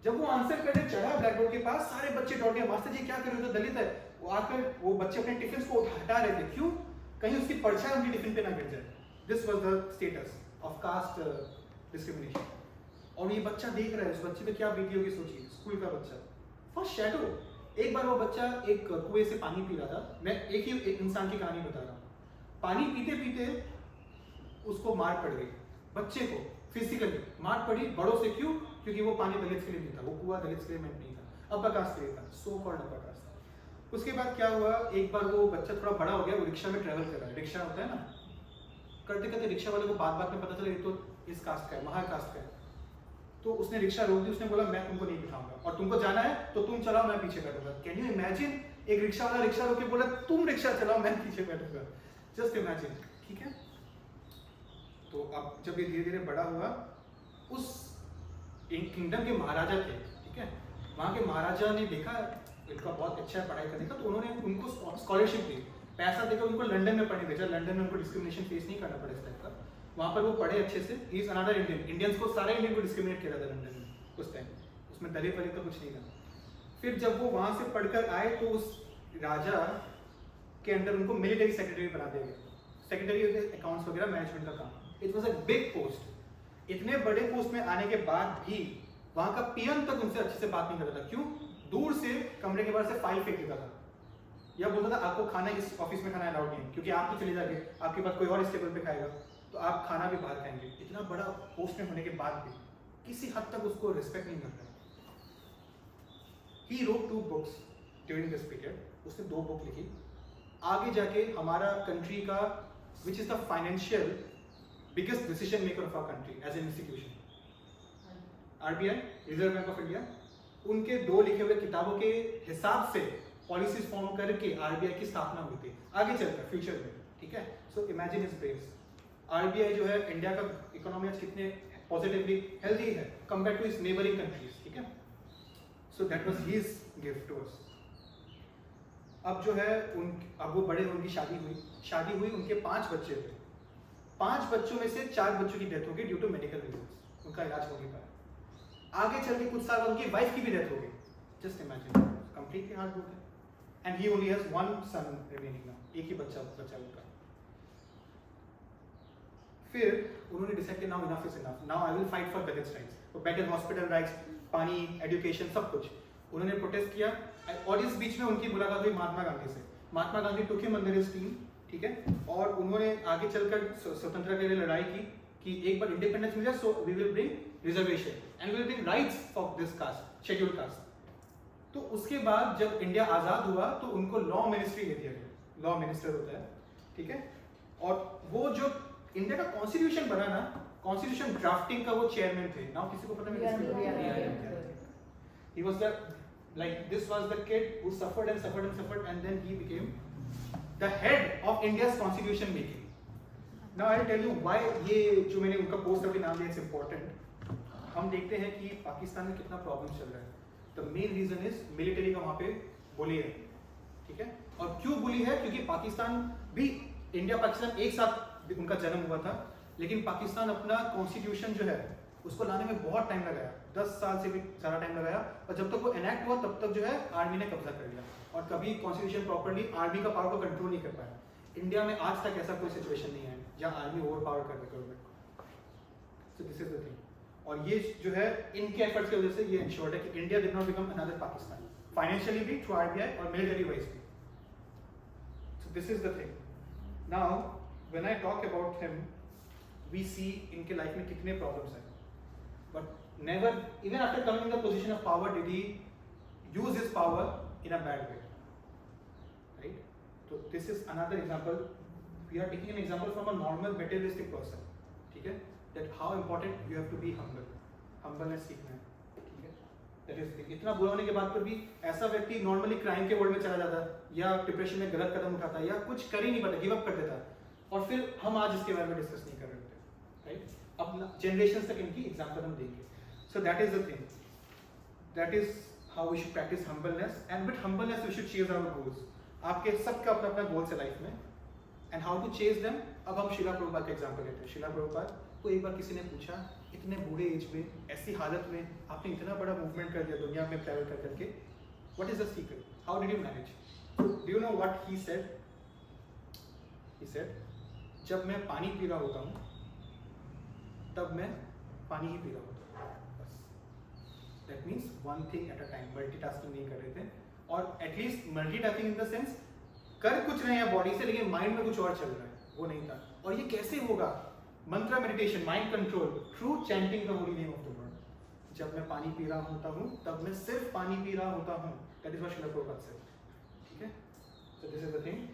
जब वो आंसर करने चढ़ा ब्लैक बोर्ड के पास, सारे बच्चे दौड़ गए, मास्टर जी क्या कर रहे हो, तो दलित है. वो आकर वो बच्चे अपने टिफिन को हटा रहे थे. क्यों? कहीं उसकी परछाई उनकी टिफिन पे ना गिर जाए. This was the status of caste discrimination. और ये बच्चा देख रहा है, उस बच्चे पे क्या बीती होगी सोचिए, स्कूल का बच्चा. First shadow. एक बार वो बच्चा एक कुएं से पानी पी रहा था. मैं एक इंसान की कहानी बता रहा हूँ. पानी पीते पीते उसको मार पड़ गई, बच्चे को फिजिकली मार पड़ी. बड़ों से क्यों? क्योंकि वो पानी दलित के लिए नहीं था, वो कुआं दलित के लिए नहीं था, अपर कास्ट के लिए था, सो कॉल्ड अपर कास्ट. उसके बाद क्या हुआ, एक बार वो बच्चा थोड़ा बड़ा हो गया, वो रिक्शा में ट्रेवल कर रहा है. रिक्शा होता है ना, करते करते रिक्शा वाले को बात में पता चला ये तो इस कास्ट का है, महार कास्ट का है. तो उसने रिक्शा रोक दी. उसने बोला मैं तुमको नहीं बिठाऊंगा, और तुमको जाना है तो तुम चलाओ, मैं पीछे बैठूंगा. कैन यू इमेजिन, एक रिक्शा वाला रिक्शा रोक के बोला तुम रिक्शा चलाओ, मैं पीछे बैठूंगा. Just imagine. ठीक है. तो अब जब ये धीरे धीरे बड़ा हुआ, उस किंगडम के महाराजा थे, ठीक है, वहाँ के महाराजा ने देखा इनका बहुत अच्छा है पढ़ाई करने का, तो उन्होंने उनको स्कॉलरशिप दी, पैसा देकर उनको लंदन में पढ़ने भेजा. लंदन में उनको डिस्क्रिमिनेशन फेस नहीं करना पड़ा इस टाइप का. वहाँ पर वो पढ़े अच्छे से. He is another Indian. Indians को, सारे इंडियन को डिस्क्रिमिनेट किया था लंदन में उस टाइम. उसमें दलित वलित का कुछ नहीं था. फिर जब वो वहाँ से पढ़कर आए तो उस राजा के अंडर उनको मिलिट्री सेक्रेटरी बना दिया गया. सेक्रेटरी अकाउंट्स वगैरह मैनेजमेंट का काम. It was a big post. इतने बड़े पोस्ट में आने के बाद भी वहाँ का पीएम तक उनसे अच्छे से बात नहीं करता था. क्यों? दूर से कमरे के बाहर से फाइल फेंक देता था, या बोलता था आपको खाना इस ऑफिस में खाना अलाउड नहीं है, क्योंकि आप तो चले जाएंगे, आपके पास कोई और इस टेबल पे खाएगा, तो आप खाना भी बाहर खाएंगे. इतना बड़ा पोस्ट में होने के बाद भी किसी हद तक उसको रिस्पेक्ट नहीं करता. He wrote 2 books during this period. उसने 2 बुक लिखी. आगे जाके हमारा कंट्री का which is the financial biggest decision maker of our country as an institution, RBI, reserve bank of India, उनके 2 लिखे हुए किताबों के हिसाब से पॉलिसीज फॉर्म करके RBI की स्थापना हुई थी आगे चलकर फ्यूचर में. ठीक है. So imagine his braves. RBI जो है इंडिया का इकोनॉमी आज कितने पॉजिटिवली हेल्दी है compare to his neighbouring countries. ठीक है. So that was his gift to us. अब जो है अब वो बड़े, उनकी शादी हुई, उनके 5 बच्चे थे. 5 बच्चों में से 4 बच्चों की डेथ हो गई ड्यू टू मेडिकल रीजंस. उनका इलाज हो नहीं पाया. आगे चल के कुछ साल उनकी वाइफ की भी डेथ हो गई. Just imagine, completely heart broken. And he only has 1 son remaining now. एक ही बच्चा उनका. फिर उन्होंने डिसाइड किया now enough is enough, now I will fight for Dalit rights, for better hospital rights, पानी, एजुकेशन, सब कुछ. उन्होंने प्रोटेस्ट किया. और इस बीच में उनकी मुलाकात हुई महात्मा गांधी से. Mahatma Gandhi took him under his team. ठीक है. और उन्होंने आगे चलकर स्वतंत्रता के लिए लड़ाई की कि एक बार इंडिपेंडेंस मिल जाए, so we will bring reservation and we will bring rights for this caste, scheduled caste. तो उसके बाद जब इंडिया आज़ाद हुआ तो उनको लॉ मिनिस्ट्री दे दिया गया. लॉ मिनिस्टर होता है. ठीक है. और वो जो इंडिया का कॉन्स्टिट्यूशन बना ना, कॉन्स्टिट्यूशन ड्राफ्टिंग का वो चेयरमैन थे. नाउ किसी को पता नहीं. He was the, like, this was the kid who suffered and then he became the head of India's constitution making. Now I'll tell you why ये जो मैंने उनका पोस्ट अभी नाम दिया, it's important. हम देखते हैं कि पाकिस्तान में कितना प्रॉब्लम चल रहा है. The main reason is military का वहाँ पे बोली है. ठीक है। और क्यों बुली है? क्योंकि पाकिस्तान भी, इंडिया पाकिस्तान एक साथ उनका जन्म हुआ था, लेकिन पाकिस्तान अपना कॉन्स्टिट्यूशन जो है उसको लाने में बहुत टाइम लगाया, 10 साल से भी ज़्यादा टाइम लगाया, और जब तक वो एनेक्ट हुआ तब तक जो है आर्मी ने कब्जा कर लिया, और कभी कॉन्स्टिट्यूशन प्रॉपर्ली आर्मी का पावर को कंट्रोल नहीं कर पाया। इंडिया में आज तक ऐसा कोई सिचुएशन नहीं है जहाँ आर्मी ओवर पावर कर रही गवर्नमेंट को। सो दिस इज द थिंग। और ये जो है इनके एफर्ट्स की वजह से ये इंश्योर्ड है कि India did not become another Pakistan, financially भी थ्रू आरबीआई और मिलिटरी वाइज भी। So this is the thing. Now when I talk about him, we see इनके लाइफ में कितने प्रॉब्लम्स हैं, but never even after coming in the position of power did he use his power in a bad way, right? तो this is another example. We are taking an example from a normal materialistic person, ठीक है, that how important you have to be humble, humbleness सीखना है, ठीक है। That is इतना बुरा होने के बाद पर भी ऐसा व्यक्ति नॉर्मली क्राइम के वर्ल्ड में चला जाता है, या डिप्रेशन में गलत कदम उठाता है, या कुछ कर ही नहीं पाता, गिव अप कर देता है, और फिर हम आज इसके बारे में डिस्कस नहीं कर रहे होते, राइट? अब जनरेशन तक इनकी एग्जांपल हम देंगे। So that is the thing, that is how we should practice humbleness, and with humbleness we should chase our goals. आपके सबका अपना अपना गोल्स है लाइफ में, and how to chase them. अब हम शिला प्रभुपाद का एग्जांपल लेते हैं। शिला प्रभुपाद को एक बार किसी ने पूछा, इतने बूढ़े एज में, ऐसी हालत में आपने इतना बड़ा मूवमेंट कर दिया दुनिया में ट्रैवल कर करके, what is the secret, how did you manage? Do you know what he said? He said, जब मैं पानी पी रहा होता हूँ तब मैं पानी ही पी रहा होता हूँ, बस। That means one thing at a time, multitasking नहीं कर रहे थे, और at least multitasking in the sense कर कुछ रहे हैं बॉडी से, लेकिन माइंड में कुछ और चल रहा है, वो नहीं था। और ये कैसे होगा? Mantra meditation, mind control through chanting the holy name of the lord. जब मैं पानी पी रहा होता हूँ तब मैं सिर्फ पानी पी रहा होता हूँ, that is what Shila Prabhupada said, ठीक है। So this is the thing.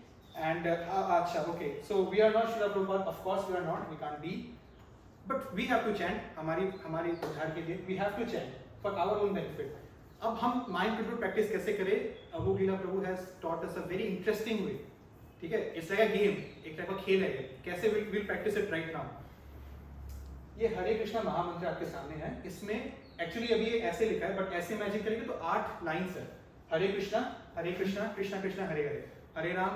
And अच्छा, okay, so we are not Srila Prabhupada, of course we are not, we can't be, but we have to chant, हमारी उद्धार के लिए we have to chant for our own benefit. अब हम mind control practice कैसे करें? अबू लीला प्रभु has taught us a very interesting way, ठीक है। इट्स लाइक अ गेम, एक टाइप का खेल है ये। कैसे we'll practice it right now। ये हरे कृष्णा महामंत्र आपके सामने है। इसमें एक्चुअली अभी ये ऐसे लिखा है, बट ऐसे इमेजिन करेंगे तो 8 लाइन्स है। हरे कृष्णा कृष्णा कृष्णा हरे हरे, हरे राम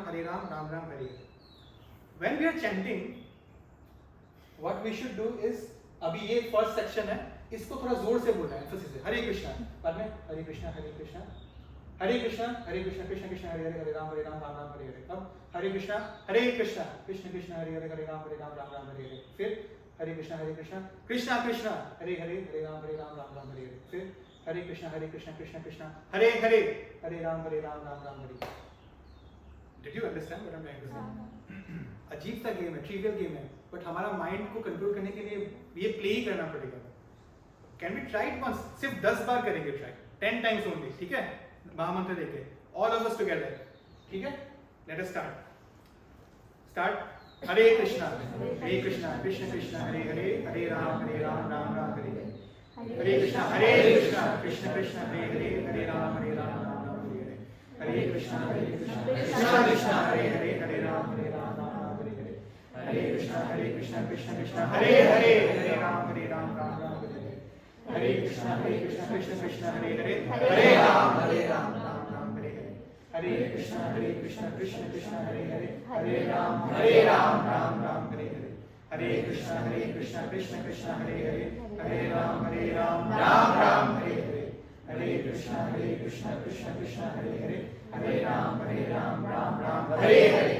राम राम हरे हरे। When we are chanting, what we should do is, अभी ये फर्स्ट सेक्शन है, इसको थोड़ा जोर से बोलना है, एम्फसिस से। हरे कृष्णा, बाद में हरे कृष्णा कृष्णा कृष्ण कृष्ण हरे हरे, हरे राम राम राम हरे हरे। अब हरे कृष्णा कृष्ण कृष्ण हरे हरे, हरे राम राम राम हरे हरे। फिर हरे कृष्णा कृष्णा हरे हरे, हरे राम राम राम हरे हरे। फिर हरे कृष्णा कृष्ण कृष्ण हरे हरे, हरे राम राम राम हरे हरे। Did you understand what I'm trying to say? अजीब सा गेम है, ट्रिवियल गेम है, बट हमारा माइंड को कंट्रोल करने के लिए ये प्ले ही करना पड़ेगा। Can we try it once? सिर्फ 10 बार करेंगे ट्राई, 10 टाइम्स ओनली, ठीक है। महामंत्र लेके ऑल ऑफ अस टुगेदर, ठीक है। Let us start. Hare Krishna Krishna Krishna Hare Hare, Hare Ram Ram Ram Hare Hare. Hare Krishna Krishna Krishna Hare Hare, Hare Ram Ram Ram Hare Hare. Hare Krishna Krishna Hare Hare, Hare Ram Ram Hare Hare. Hare Krishna Krishna Krishna Hare Hare, Hare Ram Ram Hare Hare. Hare Krishna Krishna Krishna Hare Hare, Hare Ram Ram Hare Hare. Hare Krishna Krishna Krishna Hare Hare, Hare Ram Ram Hare Hare. Hare Krishna Krishna Krishna Hare Hare, Hare Ram Ram Hare Hare. Hare Krishna Krishna Krishna Hare Hare, Hare Ram Ram Hare हरे।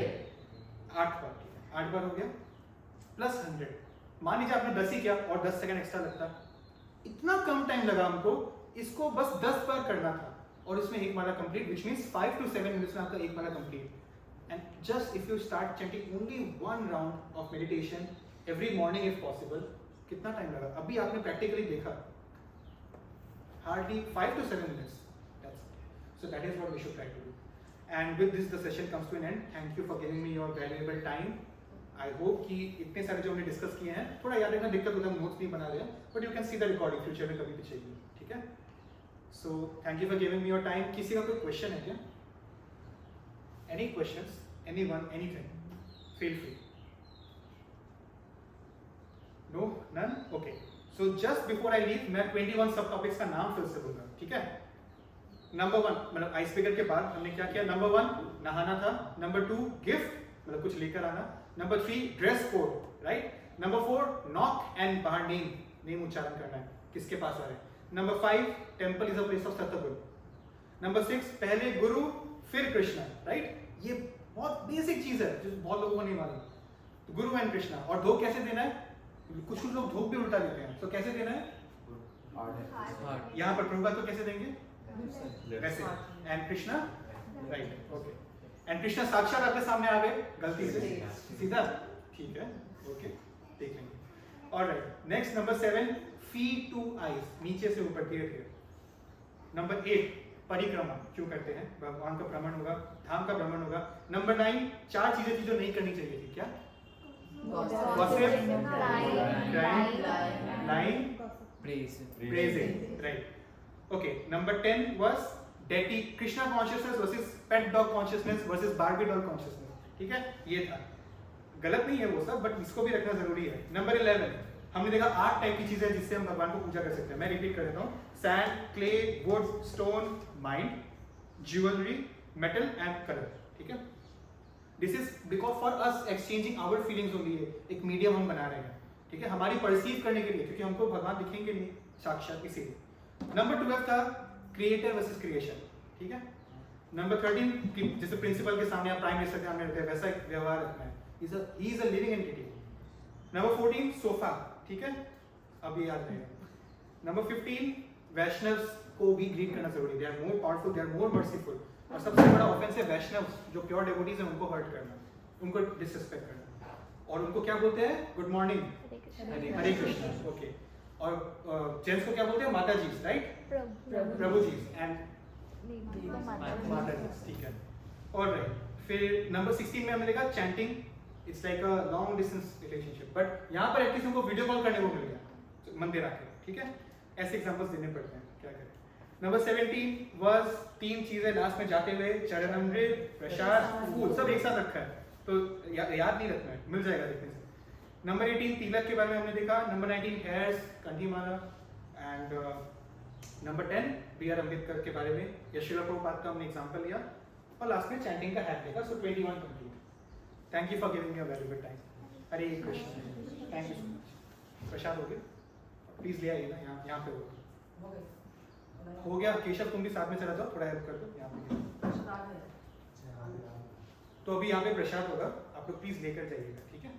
8 बार हो गया, प्लस 100। मान लीजिए आपने 10 ही किया और 10 सेकंड एक्स्ट्रा लगता, इतना कम टाइम लगा हमको, इसको बस 10 बार करना था, और इसमें एक माला complete, which means 5 to 7 minutes में आपका एक माला complete. And just if you start chanting only 1 round of meditation every morning if possible, कितना टाइम लगा? अभी आपने प्रैक्टिकली देखा, hardly 5 to 7 minutes. So that is what we should try to do. And with this the session comes to an end. Thank you for giving me your valuable time. I hope कि इतने सारे जो हमने discuss किए हैं, थोड़ा याद रखना, दिक्कत होता है, नोट्स नहीं बना रहे हैं, but you can see the recording future में कभी भी चाहिए, ठीक है। So thank you for giving me your time. किसी का कोई क्वेश्चन है क्या? Any questions, anyone, anything, feel free. No, none, okay. So just before I leave, मैं 21 सब टॉपिक्स का नाम फिर से बोलूंगा, ठीक है। नंबर 1 मतलब आइस ब्रेकर के बाद हमने क्या किया, नंबर 1 नहाना था, नंबर 2 गिफ्ट मतलब कुछ लेकर आना, number 3 dress code right, number 4 knock and बाहर नेम उच्चारण करना है किसके पास आ रहे हैं, number 5 temple is a place of Satguru, number 6 पहले गुरु फिर कृष्णा राइट। ये बहुत बेसिक चीज है जो बहुत लोगों को नहीं मालूम, तो गुरु एंड कृष्णा। और धोख कैसे देना है, कुछ लोग धोख भी उल्टा देते हैं, तो कैसे देना है, हार्ट यहाँ पर प्रभुपाद को कैसे देंगे वैसे, and Krishna right okay, and Krishna साक्षात आपके सामने आ गए गलती से सीधा, ठीक है ओके देख लेंगे। Alright next number 7 feet two eyes, नीचे से ऊपर धीरे धीरे। नंबर 8 परिक्रमा क्यों करते हैं, भगवान का भ्रमण होगा, धाम का भ्रमण होगा। नंबर 9 4 चीजें थी जो नहीं करनी चाहिए थी, क्या, gossip, lying, praising right okay। number 10 was deity krishna consciousness versus pet dog consciousness versus barbie doll consciousness, ठीक है ये था, गलत नहीं है वो सब बट इसको भी रखना जरूरी है। नंबर 11 हमने देखा 8 टाइप की चीजें जिससे हम भगवान को पूजा कर सकते हैं, मैं रिपीट कर देता हूँ, sand, clay, wood, stone, mind, jewellery, metal and colour, ठीक है। This is because for us exchanging our feelings only, एक मीडियम हम बना रहे हैं, ठीक है, हमारी परसीव करने के लिए, क्योंकि हमको भगवान दिखेंगे नहीं साक्षात इसीलिए। नंबर 12 था क्रिएटर वर्सेस क्रिएशन, ठीक है। नंबर 13 जैसे प्रिंसिपल के सामने आप प्राइम मिनिस्टर के सामने रहते हैं वैसा एक व्यवहार रखना है, he is a living entity. Number 14 sofa, ठीक है अब ये याद रहेगा। नंबर 15 वैष्णव्स को भी ग्रीट करना जरूरी है, they are more powerful, they are more merciful. और सबसे बड़ा ऑफेंस है वैष्णव्स जो प्योर डेवोटीज हैं उनको हर्ट करना, उनको डिसरिस्पेक्ट करना, और उनको क्या बोलते हैं, गुड मॉर्निंग हरे कृष्ण ओके। और जेंट्स को क्या बोलते हैं, माता जी राइट, प्रभु जी एंड माता जी, ठीक है ऑलराइट। फिर नंबर 16 में हमने देखा chanting, it's like a long distance relationship, but यहाँ पर एटलीस्ट हमको वीडियो कॉल करने को मिल गया मंदिर आके, ठीक है, ऐसे एग्जांपल्स देने पड़ते हैं, क्या करें। नंबर 17 वाज 3 चीजें लास्ट में जाते हुए, चरणामृत, प्रसाद, फूल सब एक साथ रखा है, तो याद नहीं रखना है, मिल जाएगा देखने से। नंबर 18 तिलक के बारे में हमने देखा, number 19 hairs, kanthi mala, and number 10 B R Ambedkar के बारे में, यशोदा प्रभुपाद का हमने एग्जांपल लिया, और लास्ट में चैंटिंग का हैक देखा। So 21 complete. Thank you for giving me a valuable time. Hare Krishna, thank you so much. प्रसाद हो गया, प्लीज ले आइए ना, यहाँ पे हो गया। केशव तुम भी साथ में चला जाओ, थोड़ा हेल्प कर दो यहाँ पे। तो अभी यहाँ पे प्रसाद होगा, आप लोग प्लीज लेकर जाइएगा, ठीक है।